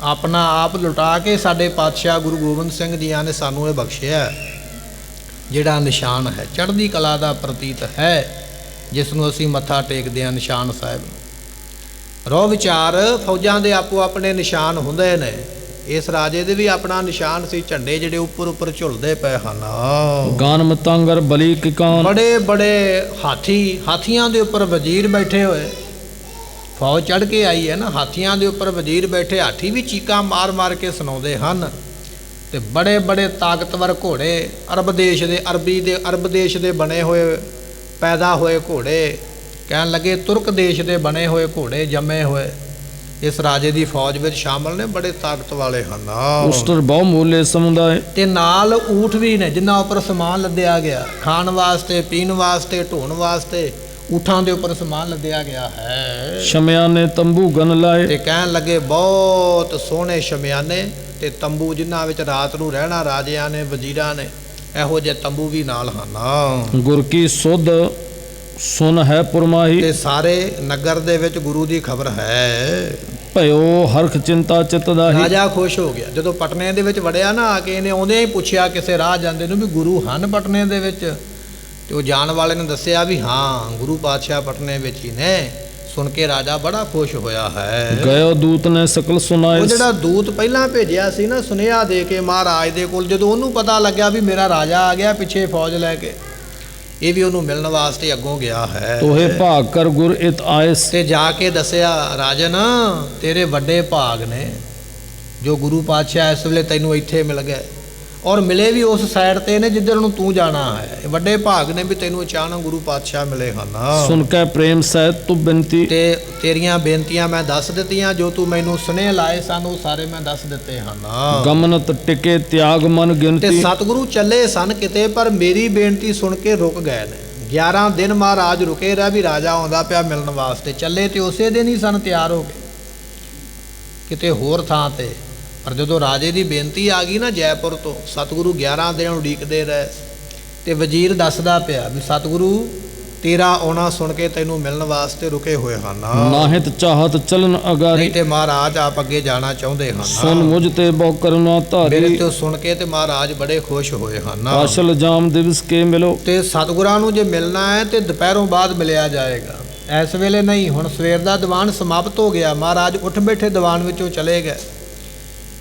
ਆਪਣਾ ਆਪ ਲੁਟਾ ਕੇ ਸਾਡੇ ਪਾਤਸ਼ਾਹ ਗੁਰੂ ਗੋਬਿੰਦ ਸਿੰਘ ਜੀਆਂ ਨੇ ਸਾਨੂੰ ਇਹ ਬਖਸ਼ਿਆ, ਜਿਹੜਾ ਨਿਸ਼ਾਨ ਹੈ, ਚੜ੍ਹਦੀ ਕਲਾ ਦਾ ਪ੍ਰਤੀਤ ਹੈ, ਜਿਸ ਨੂੰ ਅਸੀਂ ਮੱਥਾ ਟੇਕਦੇ ਹਾਂ, ਨਿਸ਼ਾਨ ਸਾਹਿਬ ਨੂੰ। ਰੋ ਵਿਚਾਰ ਫੌਜਾਂ ਦੇ ਆਪੋ ਆਪਣੇ ਨਿਸ਼ਾਨ ਹੁੰਦੇ ਨੇ, ਇਸ ਰਾਜੇ ਦੇ ਵੀ ਆਪਣਾ ਨਿਸ਼ਾਨ ਸੀ, ਝੰਡੇ ਜਿਹੜੇ ਉੱਪਰ ਉੱਪਰ ਝੁਲਦੇ ਪਏ ਹਨ। ਗਾਨ ਮਤੰਗਰ ਬਲੀ ਕਿਕਾਨ, ਬੜੇ ਬੜੇ ਹਾਥੀ, ਹਾਥੀਆਂ ਦੇ ਉੱਪਰ ਵਜ਼ੀਰ ਬੈਠੇ ਹੋਏ, ਫੌਜ ਚੜ੍ਹ ਕੇ ਆਈ ਹੈ ਨਾ, ਹਾਥੀਆਂ ਦੇ ਉੱਪਰ ਵਜ਼ੀਰ ਬੈਠੇ, ਹਾਥੀ ਵੀ ਚੀਕਾਂ ਮਾਰ ਮਾਰ ਕੇ ਸੁਣਾਉਂਦੇ ਹਨ। ਤੇ ਬੜੇ ਬੜੇ ਤਾਕਤਵਰ ਘੋੜੇ, ਅਰਬ ਦੇਸ਼ ਦੇ ਬਣੇ ਹੋਏ, ਪੈਦਾ ਹੋਏ ਘੋੜੇ, ਕਹਿਣ ਲੱਗੇ ਤੁਰਕ ਦੇਸ਼ ਦੇ ਬਣੇ ਹੋਏ ਘੋੜੇ ਜੰਮੇ ਹੋਏ ਇਸ ਰਾਜੇ ਦੀ ਫੌਜ ਵਿੱਚ ਸ਼ਾਮਲ ਨੇ, ਬੜੇ ਤਾਕਤ ਵਾਲੇ ਹਨ। ਉਸਤਰ ਬਹੁ ਮੂਲੇ ਸਮੁਦਾਇ, ਤੇ ਨਾਲ ਊਠ ਵੀ ਨੇ, ਜਿਨ੍ਹਾਂ ਉੱਪਰ ਸਮਾਨ ਲੱਦਿਆ ਗਿਆ, ਖਾਣ ਵਾਸਤੇ, ਪੀਣ ਵਾਸਤੇ, ਢੋਣ ਵਾਸਤੇ ਊਠਾਂ ਦੇ ਉੱਪਰ ਸਮਾਨ ਲੱਦਿਆ ਗਿਆ ਹੈ। ਸ਼ਮਿਆਨੇ ਤੰਬੂ ਗਨ ਲਾਏ, ਤੇ ਕਹਿਣ ਲੱਗੇ ਬਹੁਤ ਸੋਹਣੇ ਸ਼ਮਿਆਨੇ ਤੇ ਤੰਬੂ, ਜਿਨ੍ਹਾਂ ਵਿੱਚ ਰਾਤ ਨੂੰ ਰਹਿਣਾ ਰਾਜਿਆਂ ਨੇ, ਵਜ਼ੀਰਾਂ ਨੇ, ਇਹੋ ਜਿਹੇ ਤੰਬੂ ਵੀ ਨਾਲ ਹਨ। ਗੁਰ ਕੀ ਸੁਧ ਸੁਨ ਹੈ ਪੁਰਮਾਹੀ, ਤੇ ਸਾਰੇ ਨਗਰ ਦੇ ਵਿੱਚ ਗੁਰੂ ਦੀ ਖਬਰ ਹੈ। ਭਇਓ ਹਰਖ ਚਿੰਤਾ ਚਿਤ ਦਾਹੀ, ਰਾਜਾ ਖੁਸ਼ ਹੋ ਗਿਆ ਜਦੋਂ ਪਟਨੇ ਦੇ ਵਿੱਚ ਵੜਿਆ ਨਾ, ਆ ਕੇ ਇਹਨੇ ਆਉਂਦਿਆਂ ਹੀ ਪੁੱਛਿਆ ਕਿਸੇ ਰਾਹ ਜਾਂਦੇ ਨੂੰ ਵੀ ਗੁਰੂ ਹਨ ਪਟਨੇ ਦੇ ਵਿੱਚ, ਤੇ ਉਹ ਜਾਣ ਵਾਲੇ ਨੇ ਦੱਸਿਆ ਵੀ ਹਾਂ ਗੁਰੂ ਪਾਤਸ਼ਾਹ ਪਟਨੇ ਵਿੱਚ ਹੀ ਨੇ। ਸੁਣ ਕੇ ਰਾਜਾ ਬੜਾ ਖੁਸ਼ ਹੋਇਆ ਹੈ। ਗਇਓ ਦੂਤ ਨੇ ਸਕਲ ਸੁਨਾਏ, ਉਹ ਜਿਹੜਾ ਦੂਤ ਪਹਿਲਾਂ ਭੇਜਿਆ ਸੀ ਨਾ ਸੁਨੇਹਾ ਦੇ ਕੇ ਮਹਾਰਾਜ ਦੇ ਕੋਲ, ਜਦੋਂ ਉਹਨੂੰ ਪਤਾ ਲੱਗਿਆ ਵੀ ਮੇਰਾ ਰਾਜਾ ਆ ਗਿਆ ਪਿੱਛੇ ਫੌਜ ਲੈ ਕੇ, ਇਹ ਵੀ ਉਹਨੂੰ ਮਿਲਣ ਵਾਸਤੇ ਅੱਗੋਂ ਗਿਆ ਹੈ। ਤੋਹੇ ਭਾਗ ਕਰ ਗੁਰ ਇਤ ਆਇਸ, ਤੇ ਜਾ ਕੇ ਦੱਸਿਆ, ਰਾਜਨ ਤੇਰੇ ਵੱਡੇ ਭਾਗ ਨੇ ਜੋ ਗੁਰੂ ਪਾਤਸ਼ਾਹ ਇਸ ਵੇਲੇ ਤੈਨੂੰ ਇੱਥੇ ਮਿਲ ਗਏ, ਔਰ ਮਿਲੇ ਵੀ ਉਸ ਸਾਈਡ ਤੇ ਨੇ ਜਿੱਧਰ ਨੂੰ ਤੂੰ ਜਾਣਾ ਹੈ। ਵੱਡੇ ਭਾਗ ਨੇ ਵੀ ਤੈਨੂੰ ਅਚਾਨਕ ਗੁਰੂ ਪਾਤਸ਼ਾਹ ਮਿਲੇ ਹਨ। ਸੁਣ ਕੇ ਪ੍ਰੇਮ ਸਹਿਤ ਤੂੰ ਬੇਨਤੀ, ਤੇ ਤੇਰੀਆਂ ਬੇਨਤੀਆਂ ਮੈਂ ਦੱਸ ਦਿੱਤੀਆਂ, ਜੋ ਤੂੰ ਮੈਨੂੰ ਸੁਨੇਹ ਲਾਏ ਸਨ ਉਹ ਸਾਰੇ ਮੈਂ ਦੱਸ ਦਿੱਤੇ ਹਨ। ਗਮਨਤ ਟਿਕੇ ਤਿਆਗ ਮਨ ਤੇ ਗਿਣਤੀ, ਸਤਿਗੁਰੂ ਚੱਲੇ ਸਨ ਕਿਤੇ, ਪਰ ਮੇਰੀ ਬੇਨਤੀ ਸੁਣ ਕੇ ਰੁਕ ਗਏ ਨੇ। 11 ਦਿਨ ਮਹਾਰਾਜ ਰੁਕੇ ਰਿਹਾ ਵੀ ਰਾਜਾ ਆਉਂਦਾ ਪਿਆ ਮਿਲਣ ਵਾਸਤੇ। ਚੱਲੇ ਤੇ ਉਸੇ ਦਿਨ ਹੀ ਸਨ ਤਿਆਰ ਹੋ ਕੇ ਕਿਤੇ ਹੋਰ ਥਾਂ ਤੇ, ਪਰ ਜਦੋਂ ਰਾਜੇ ਦੀ ਬੇਨਤੀ ਆ ਗਈ ਨਾ ਜੈਪੁਰ ਤੋਂ, ਸਤਿਗੁਰੂ 11 ਦਿਨ ਉਡੀਕਦੇ ਰਹੇ। ਤੇ ਵਜ਼ੀਰ ਦੱਸਦਾ ਪਿਆ ਵੀ ਸਤਿਗੁਰੂ ਤੇਰਾ ਆਉਣਾ ਸੁਣ ਕੇ ਤੈਨੂੰ ਮਿਲਣ ਵਾਸਤੇ ਰੁਕੇ ਹੋਏ ਹਨ। ਨਾਹਿਤ ਚਾਹਤ ਚਲਨ ਅਗਾਰੀ, ਨਹੀਂ ਤੇ ਮਹਾਰਾਜ ਆਪ ਅੱਗੇ ਜਾਣਾ ਚਾਹੁੰਦੇ ਸੁਨ ਹਨ। ਮੁਝ ਤੇ ਬਹੁ ਕਰੁਣਾ ਮੇਰੇ ਧਾਰੀ, ਤੋਂ ਸੁਣ ਕੇ ਤੇ ਮਹਾਰਾਜ ਬੜੇ ਖੁਸ਼ ਹੋਏ ਹਨ। ਆਸ਼ਲ ਜਾਮ ਦਿਵਸ ਕੇ ਮਿਲੋ, ਤੇ ਸਤਿਗੁਰਾਂ ਨੂੰ ਜੇ ਮਿਲਣਾ ਹੈ ਤੇ ਦੁਪਹਿਰੋਂ ਬਾਅਦ ਮਿਲਿਆ ਜਾਏਗਾ, ਇਸ ਵੇਲੇ ਨਹੀਂ। ਹੁਣ ਸਵੇਰ ਦਾ ਦੀਵਾਨ ਸਮਾਪਤ ਹੋ ਗਿਆ, ਮਹਾਰਾਜ ਉੱਠ ਬੈਠੇ ਦੀਵਾਨ ਵਿੱਚੋਂ ਚਲੇ ਗਏ।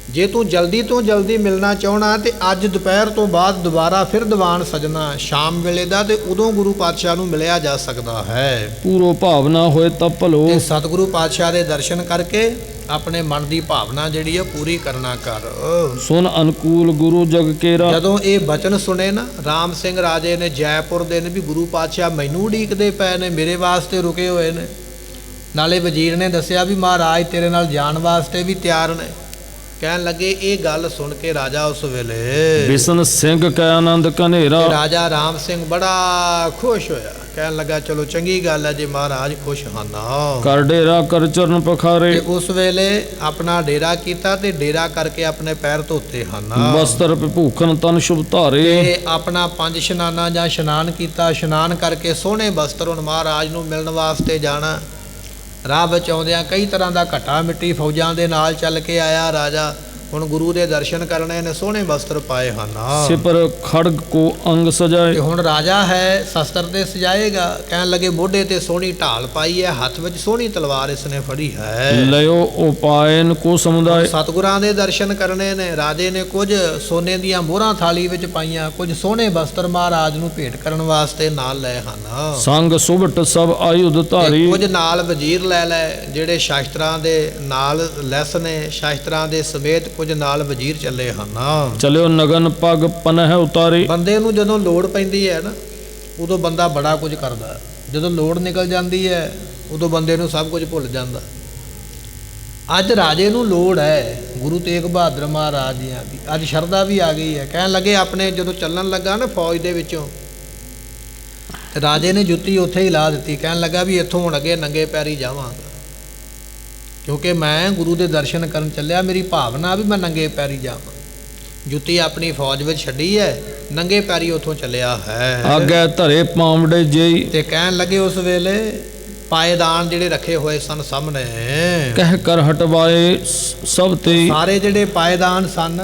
ਜੇ ਤੂੰ ਜਲਦੀ ਤੋਂ ਜਲਦੀ ਮਿਲਣਾ ਚਾਹਣਾ ਤੇ ਅੱਜ ਦੁਪਹਿਰ ਤੋਂ ਬਾਅਦ ਦੁਬਾਰਾ ਫਿਰ ਦੀਵਾਨ ਸਜਣਾ ਸ਼ਾਮ ਵੇਲੇ ਦਾ, ਤੇ ਉਦੋਂ ਗੁਰੂ ਪਾਤਸ਼ਾਹ ਨੂੰ ਮਿਲਿਆ ਜਾ ਸਕਦਾ ਹੈ। ਪੂਰੋ ਭਾਵਨਾ ਹੋਏ ਤਾਂ ਭਲੋ, ਤੇ ਸਤਿਗੁਰੂ ਪਾਤਸ਼ਾਹ ਦੇ ਦਰਸ਼ਨ ਕਰਕੇ ਆਪਣੇ ਮਨ ਦੀ ਭਾਵਨਾ ਜਿਹੜੀ ਹੈ ਪੂਰੀ ਕਰਨਾ ਕਰ। ਸੁਨ ਅਨਕੂਲ ਗੁਰੂ ਜਗ ਕੇਰਾ, ਜਦੋਂ ਇਹ ਬਚਨ ਸੁਣੇ ਨਾ ਰਾਮ ਸਿੰਘ ਰਾਜੇ ਨੇ ਜੈਪੁਰ ਦੇ ਨੇ ਵੀ ਗੁਰੂ ਪਾਤਸ਼ਾਹ ਮੈਨੂੰ ਉਡੀਕਦੇ ਪਏ ਨੇ, ਮੇਰੇ ਵਾਸਤੇ ਰੁਕੇ ਹੋਏ ਨੇ। ਨਾਲੇ ਵਜ਼ੀਰ ਨੇ ਦੱਸਿਆ ਵੀ ਮਹਾਰਾਜ ਤੇਰੇ ਨਾਲ ਜਾਣ ਵਾਸਤੇ ਵੀ ਤਿਆਰ ਨੇ। ਕਹਿਣ ਲੱਗੇ ਇਹ ਗੱਲ ਸੁਣ ਕੇ ਰਾਜਾ ਉਸ ਵੇਲੇ ਬਿਸ਼ਨ ਸਿੰਘ ਕੈ ਆਨੰਦ ਕਨੇਰਾ, ਰਾਜਾ ਰਾਮ ਸਿੰਘ ਬੜਾ ਖੁਸ਼ ਹੋਇਆ। ਕਹਿਣ ਲੱਗਾ ਚਲੋ ਚੰਗੀ ਗੱਲ ਹੈ ਜੇ ਮਹਾਰਾਜ ਖੁਸ਼ ਹਨ। ਕਰ ਡੇਰਾ ਕਰ ਚਰਨ ਪਖਾਰੇ, ਤੇ ਉਸ ਵੇਲੇ ਆਪਣਾ ਡੇਰਾ ਕੀਤਾ ਤੇ ਡੇਰਾ ਕਰਕੇ ਆਪਣੇ ਪੈਰ ਧੋਤੇ ਹਨ। ਬਸਤਰ ਭੂਖਨ ਤਨ ਸ਼ੁਭ ਧਾਰੇ, ਤੇ ਆਪਣਾ 5 ਇਸ਼ਨਾਨਾਂ ਜਾਂ ਇਸ਼ਨਾਨ ਕੀਤਾ, ਇਸ਼ਨਾਨ ਕਰਕੇ ਸੋਹਣੇ ਬਸਤਰ ਹੁਣ ਮਹਾਰਾਜ ਨੂੰ ਮਿਲਣ ਵਾਸਤੇ ਜਾਣਾ। ਰਾਹ ਵਿੱਚ ਆਉਂਦਿਆਂ ਕਈ ਤਰ੍ਹਾਂ ਦਾ ਘਟਾ ਮਿੱਟੀ ਫੌਜਾਂ ਦੇ ਨਾਲ ਚੱਲ ਕੇ ਆਇਆ ਰਾਜਾ। ਹੁਣ ਗੁਰੂ ਦੇ ਦਰਸ਼ਨ ਕਰਨੇ ਨੇ, ਸੋਹਣੇ ਵਸਤਰ ਪਾਏ ਹਨ। सिपर खड्ग को अंग सजाए। ਤੇ ਹੁਣ ਰਾਜਾ ਹੈ, ਸ਼ਸਤਰ ਤੇ ਸਜਾਏਗਾ। ਕਹਿਣ ਲੱਗੇ ਮੋਢੇ ਤੇ ਸੋਹਣੀ ਢਾਲ ਪਾਈ ਹੈ, ਹੱਥ ਵਿੱਚ ਸੋਹਣੀ ਤਲਵਾਰ ਇਸਨੇ ਫੜੀ ਹੈ। लयो उपायन को समुदाय। ਸਤਿਗੁਰਾਂ ਦੇ ਦਰਸ਼ਨ ਕਰਨੇ ਨੇ। ਰਾਜੇ ਨੇ ਕੁਝ ਸੋਨੇ ਦੀਆਂ ਮੋਹਰਾਂ ਥਾਲੀ ਵਿੱਚ ਪਾਈਆਂ, ਕੁਝ ਸੋਹਣੇ ਵਸਤਰ ਮਹਾਰਾਜ ਨੂੰ ਭੇਟ ਕਰਨ ਵਾਸਤੇ ਨਾਲ ਲਏ ਹਨ। संग सुबट सब आयुध ਤੇ धारी। ਕੁਝ ਨਾਲ ਵਜ਼ੀਰ ਲੈ ਜਿਹੜੇ ਸ਼ਾਸਤਰਾਂ ਦੇ ਨਾਲ ਲੈਸ ਨੇ, ਸ਼ਾਸਤਰਾਂ ਦੇ ਸਮੇਤ ਕੁਝ ਨਾਲ ਵਜ਼ੀਰ ਚੱਲੇ ਹਨ। चलो नगन पग पनह उतारी। ਬੰਦੇ ਨੂੰ ਜਦੋਂ ਲੋੜ ਪੈਂਦੀ ਹੈ ਨਾ, ਉਦੋਂ ਬੰਦਾ ਬੜਾ ਕੁਝ ਕਰਦਾ ਹੈ। ਜਦੋਂ ਲੋੜ ਨਿਕਲ ਜਾਂਦੀ ਹੈ, ਉਦੋਂ ਬੰਦੇ ਨੂੰ ਸਭ ਕੁਝ ਭੁੱਲ ਜਾਂਦਾ। ਅੱਜ ਰਾਜੇ ਨੂੰ ਲੋੜ ਹੈ ਗੁਰੂ ਤੇਗ ਬਹਾਦਰ ਮਹਾਰਾਜ ਜੀਆਂ ਦੀ। ਅੱਜ ਸ਼ਰਧਾ ਵੀ ਆ ਗਈ ਹੈ। ਕਹਿਣ ਲੱਗੇ ਆਪਣੇ ਜਦੋਂ ਚੱਲਣ ਲੱਗਾ ਨਾ ਫੌਜ ਦੇ ਵਿੱਚੋਂ, ਤੇ ਰਾਜੇ ਨੇ ਜੁੱਤੀ ਉੱਥੇ ਹੀ ਲਾ ਦਿੱਤੀ। ਕਹਿਣ ਲੱਗਾ ਵੀ ਇੱਥੋਂ ਹੁਣ ਅੱਗੇ ਨੰਗੇ ਪੈਰੀ ਜਾਵਾਂਗਾ, ਕਿਉਂਕਿ ਮੈਂ ਗੁਰੂ ਦੇ ਦਰਸ਼ਨ ਕਰਨ ਚੱਲਿਆ। ਮੇਰੀ ਭਾਵਨਾ ਵੀ ਮੈਂ ਨੰਗੇ ਪੈਰੀ ਜਾਵਾਂ। ਜੁੱਤੀ ਆਪਣੀ ਫੌਜ ਵਿੱਚ ਛੱਡੀ ਹੈ, ਨੰਗੇ ਪੈਰੀ ਉੱਥੋਂ ਚੱਲਿਆ ਹੈ। आगे धरे पावड़े जेई। ਤੇ ਕਹਿਣ ਲੱਗੇ ਉਸ ਵੇਲੇ ਪਾਏਦਾਨ ਜਿਹੜੇ ਰੱਖੇ ਹੋਏ ਸਨ ਸਾਹਮਣੇ, कह कर हटवाए सब ते। ਸਾਰੇ ਜਿਹੜੇ ਪਾਏਦਾਨ ਸਨ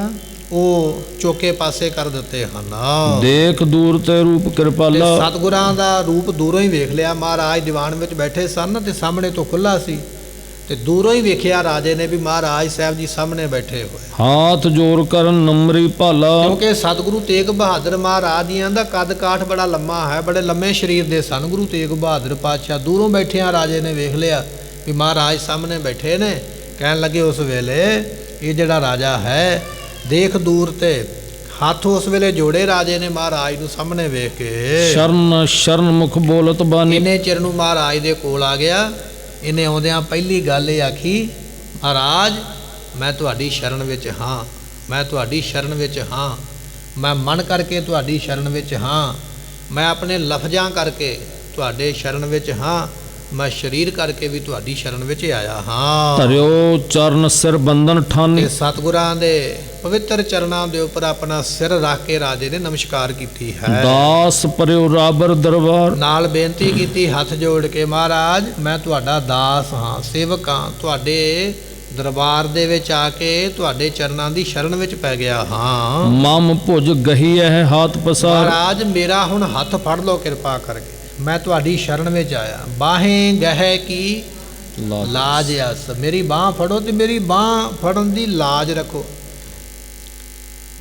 ਉਹ ਚੋਕੇ ਪਾਸੇ ਕਰ ਦਿੱਤੇ ਹਨ। देख दूर ते रूप ਤੇ कृपाला। ਸਤਿਗੁਰਾਂ ਦਾ ਰੂਪ ਦੂਰੋਂ ਹੀ ਵੇਖ ਲਿਆ। ਮਹਾਰਾਜ ਦੀਵਾਨ ਵਿੱਚ ਬੈਠੇ ਸਨ ਤੇ ਸਾਹਮਣੇ ਤੋਂ ਖੁੱਲਾ ਸੀ, ਤੇ ਦੂਰੋਂ ਹੀ ਵੇਖਿਆ ਰਾਜੇ ਨੇ ਵੀ ਮਹਾਰਾਜ ਸਾਹਿਬ ਜੀ ਸਾਹਮਣੇ ਬੈਠੇ ਹੋਏ। हाथ जोड़ कर नमरी भाला। ਕਿਉਂਕਿ ਸਤਿਗੁਰੂ ਤੇਗ ਬਹਾਦਰ ਮਹਾਰਾਜ ਜੀਆਂ ਦਾ ਕੱਦ ਕਾਠ ਬੜਾ ਲੰਮਾ ਹੈ, ਬੜੇ ਲੰਮੇ ਸਰੀਰ ਦੇ ਸਨ ਗੁਰੂ ਤੇਗ ਬਹਾਦਰ ਪਾਤਸ਼ਾਹ। ਦੂਰੋਂ ਬੈਠਿਆਂ ਰਾਜੇ ਨੇ ਵੇਖ ਲਿਆ ਵੀ ਮਹਾਰਾਜ ਸਾਹਮਣੇ ਬੈਠੇ ਨੇ। ਕਹਿਣ ਲੱਗੇ ਉਸ ਵੇਲੇ ਇਹ ਜਿਹੜਾ ਰਾਜਾ ਹੈ, ਦੇਖ ਦੂਰ ਤੇ ਹੱਥ ਉਸ ਵੇਲੇ ਜੋੜੇ ਰਾਜੇ ਨੇ ਮਹਾਰਾਜ ਨੂੰ ਸਾਹਮਣੇ ਵੇਖ ਕੇ। शरण शरण मुख बोलत बानी। ਇੰਨੇ ਚਿਰ ਨੂੰ ਮਹਾਰਾਜ ਦੇ ਕੋਲ ਆ ਗਿਆ। ਇਹਨੇ ਆਉਂਦਿਆਂ ਪਹਿਲੀ ਗੱਲ ਇਹ ਆਖੀ, ਮਹਾਰਾਜ ਮੈਂ ਤੁਹਾਡੀ ਸ਼ਰਨ ਵਿੱਚ ਹਾਂ, ਮੈਂ ਤੁਹਾਡੀ ਸ਼ਰਨ ਵਿੱਚ ਹਾਂ। ਮੈਂ ਮਨ ਕਰਕੇ ਤੁਹਾਡੀ ਸ਼ਰਨ ਵਿੱਚ ਹਾਂ, ਮੈਂ ਆਪਣੇ ਲਫ਼ਜ਼ਾਂ ਕਰਕੇ ਤੁਹਾਡੇ ਸ਼ਰਨ ਵਿੱਚ ਹਾਂ, ਮੈਂ ਸਰੀਰ ਕਰਕੇ ਵੀ ਤੁਹਾਡੀ ਸ਼ਰਨ ਵਿੱਚ ਆਇਆ ਹਾਂ। ਧਰਿਓ ਚਰਨ ਸਿਰ ਬੰਧਨ ਠਾਨੀ। ਤੇ ਸਤਿਗੁਰਾਂ ਦੇ ਪਵਿੱਤਰ ਚਰਨਾਂ ਦੇ ਉੱਪਰ ਆਪਣਾ ਸਿਰ ਰੱਖ ਕੇ ਰਾਜੇ ਨੇ ਨਮਸਕਾਰ ਕੀਤੀ ਹੈ। ਦਾਸ ਪਰਿਓ ਰਾਬਰ ਦਰਬਾਰ। ਨਾਲ ਬੇਨਤੀ ਕੀਤੀ ਹੱਥ ਜੋੜ ਕੇ, ਮਹਾਰਾਜ ਮੈਂ ਤੁਹਾਡਾ ਦਾਸ ਹਾਂ, ਸੇਵਕ ਹਾਂ। ਤੁਹਾਡੇ ਦਰਬਾਰ ਦੇ ਵਿੱਚ ਆ ਕੇ ਤੁਹਾਡੇ ਚਰਨਾਂ ਦੀ ਸ਼ਰਨ ਵਿੱਚ ਪੈ ਗਿਆ ਹਾਂ। ਮਮ ਭੁਜ ਗਹੀ ਹੈ ਹਾਥ ਪਸਾਰ। ਮਹਾਰਾਜ ਮੇਰਾ ਹੁਣ ਹੱਥ ਫੜ ਲਓ ਕਿਰਪਾ ਕਰਕੇ, ਮੈਂ ਤੁਹਾਡੀ ਸ਼ਰਨ ਵਿੱਚ ਆਇਆ। ਬਾਹੇ ਗਹਿ ਕੀ ਲਾਜ ਅਸ, ਮੇਰੀ ਬਾਹ ਫੜੋ ਤੇ ਮੇਰੀ ਬਾਹ ਫੜਨ ਦੀ ਲਾਜ ਰੱਖੋ।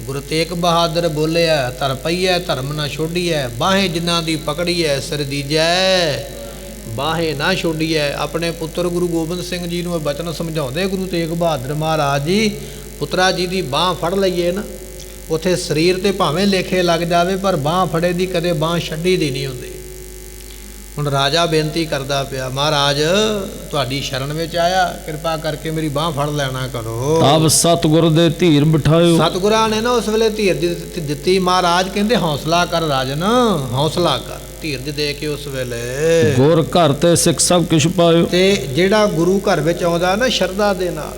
ਗੁਰੂ ਤੇਗ ਬਹਾਦਰ ਬੋਲਿਆ, ਧਰ ਪਈਐ ਧਰਮ ਨਾ ਛੋਡੀਐ, ਬਾਹੇ ਜਿਨ੍ਹਾਂ ਦੀ ਪਕੜੀਐ ਸਿਰ ਦੀਜੈ, ਬਾਹੇ ਨਾ ਛੋਡੀਐ। ਆਪਣੇ ਪੁੱਤਰ ਗੁਰੂ ਗੋਬਿੰਦ ਸਿੰਘ ਜੀ ਨੂੰ ਇਹ ਬਚਨ ਸਮਝਾਉਂਦੇ ਗੁਰੂ ਤੇਗ ਬਹਾਦਰ ਮਹਾਰਾਜ ਜੀ, ਪੁੱਤਰਾ ਜੀ ਦੀ ਬਾਹ ਫੜ ਲਈਏ ਨਾ, ਉੱਥੇ ਸਰੀਰ ਤੇ ਭਾਵੇਂ ਲੇਖੇ ਲੱਗ ਜਾਵੇ, ਪਰ ਬਾਹ ਫੜੇ ਦੀ ਕਦੇ ਬਾਹ ਛੱਡੀ ਦੀ ਨਹੀਂ ਹੁੰਦੀ। ਹੁਣ ਰਾਜਾ ਬੇਨਤੀ ਕਰਦਾ ਪਿਆ, ਮਹਾਰਾਜ ਤੁਹਾਡੀ ਸ਼ਰਨ ਵਿੱਚ ਆਇਆ, ਕਿਰਪਾ ਕਰਕੇ ਮੇਰੀ ਬਾਹ ਫੜ ਲੈਣਾ ਕਰੋ। ਆਪ ਸਤਿਗੁਰ ਦੇ ਧੀਰ ਬਿਠਾਇਓ। ਸਤਿਗੁਰਾਂ ਨੇ ਨਾ ਉਸ ਵੇਲੇ ਧੀਰ ਦਿੱਤੀ। ਮਹਾਰਾਜ ਕਹਿੰਦੇ ਹੌਸਲਾ ਕਰ ਰਾਜਨ, ਹੌਸਲਾ ਕਰ। ਧੀਰ ਦੇ ਕੇ ਉਸ ਵੇਲੇ ਗੁਰ ਘਰ ਤੇ ਸਿੱਖ ਸਭ ਕਿਛ ਪਾਇਓ। ਤੇ ਜਿਹੜਾ ਗੁਰੂ ਘਰ ਵਿੱਚ ਆਉਂਦਾ ਨਾ ਸ਼ਰਧਾ ਦੇ ਨਾਲ,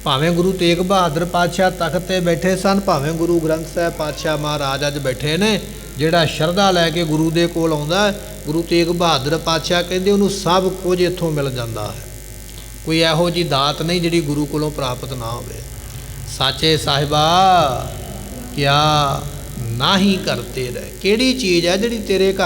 ਭਾਵੇਂ ਗੁਰੂ ਤੇਗ ਬਹਾਦਰ ਪਾਤਸ਼ਾਹ ਤਖਤ ਤੇ ਬੈਠੇ ਸਨ, ਭਾਵੇਂ ਗੁਰੂ ਗ੍ਰੰਥ ਸਾਹਿਬ ਪਾਤਸ਼ਾਹ ਮਹਾਰਾਜ ਅੱਜ ਬੈਠੇ ਨੇ, ਜਿਹੜਾ ਸ਼ਰਧਾ ਲੈ ਕੇ ਗੁਰੂ ਦੇ ਕੋਲ ਆਉਂਦਾ, ਗੁਰੂ ਤੇਗ ਬਹਾਦਰ ਪਾਤਸ਼ਾਹ ਕਹਿੰਦੇ ਉਹਨੂੰ ਸਭ ਕੁਝ ਇੱਥੋਂ ਮਿਲ ਜਾਂਦਾ ਹੈ। ਕੋਈ ਇਹੋ ਜਿਹੀ ਦਾਤ ਨਹੀਂ ਜਿਹੜੀ ਗੁਰੂ ਕੋਲੋਂ ਪ੍ਰਾਪਤ ਨਾ ਹੋਵੇ। ਸਾਚੇ ਸਾਹਿਬਾ ਕਿਆ ਨਾਹੀ ਕਰਤੇ ਰਹਿ, ਕਿਹੜੀ ਚੀਜ਼ ਹੈ ਜਿਹੜੀ ਤੇਰੇ ਘਰ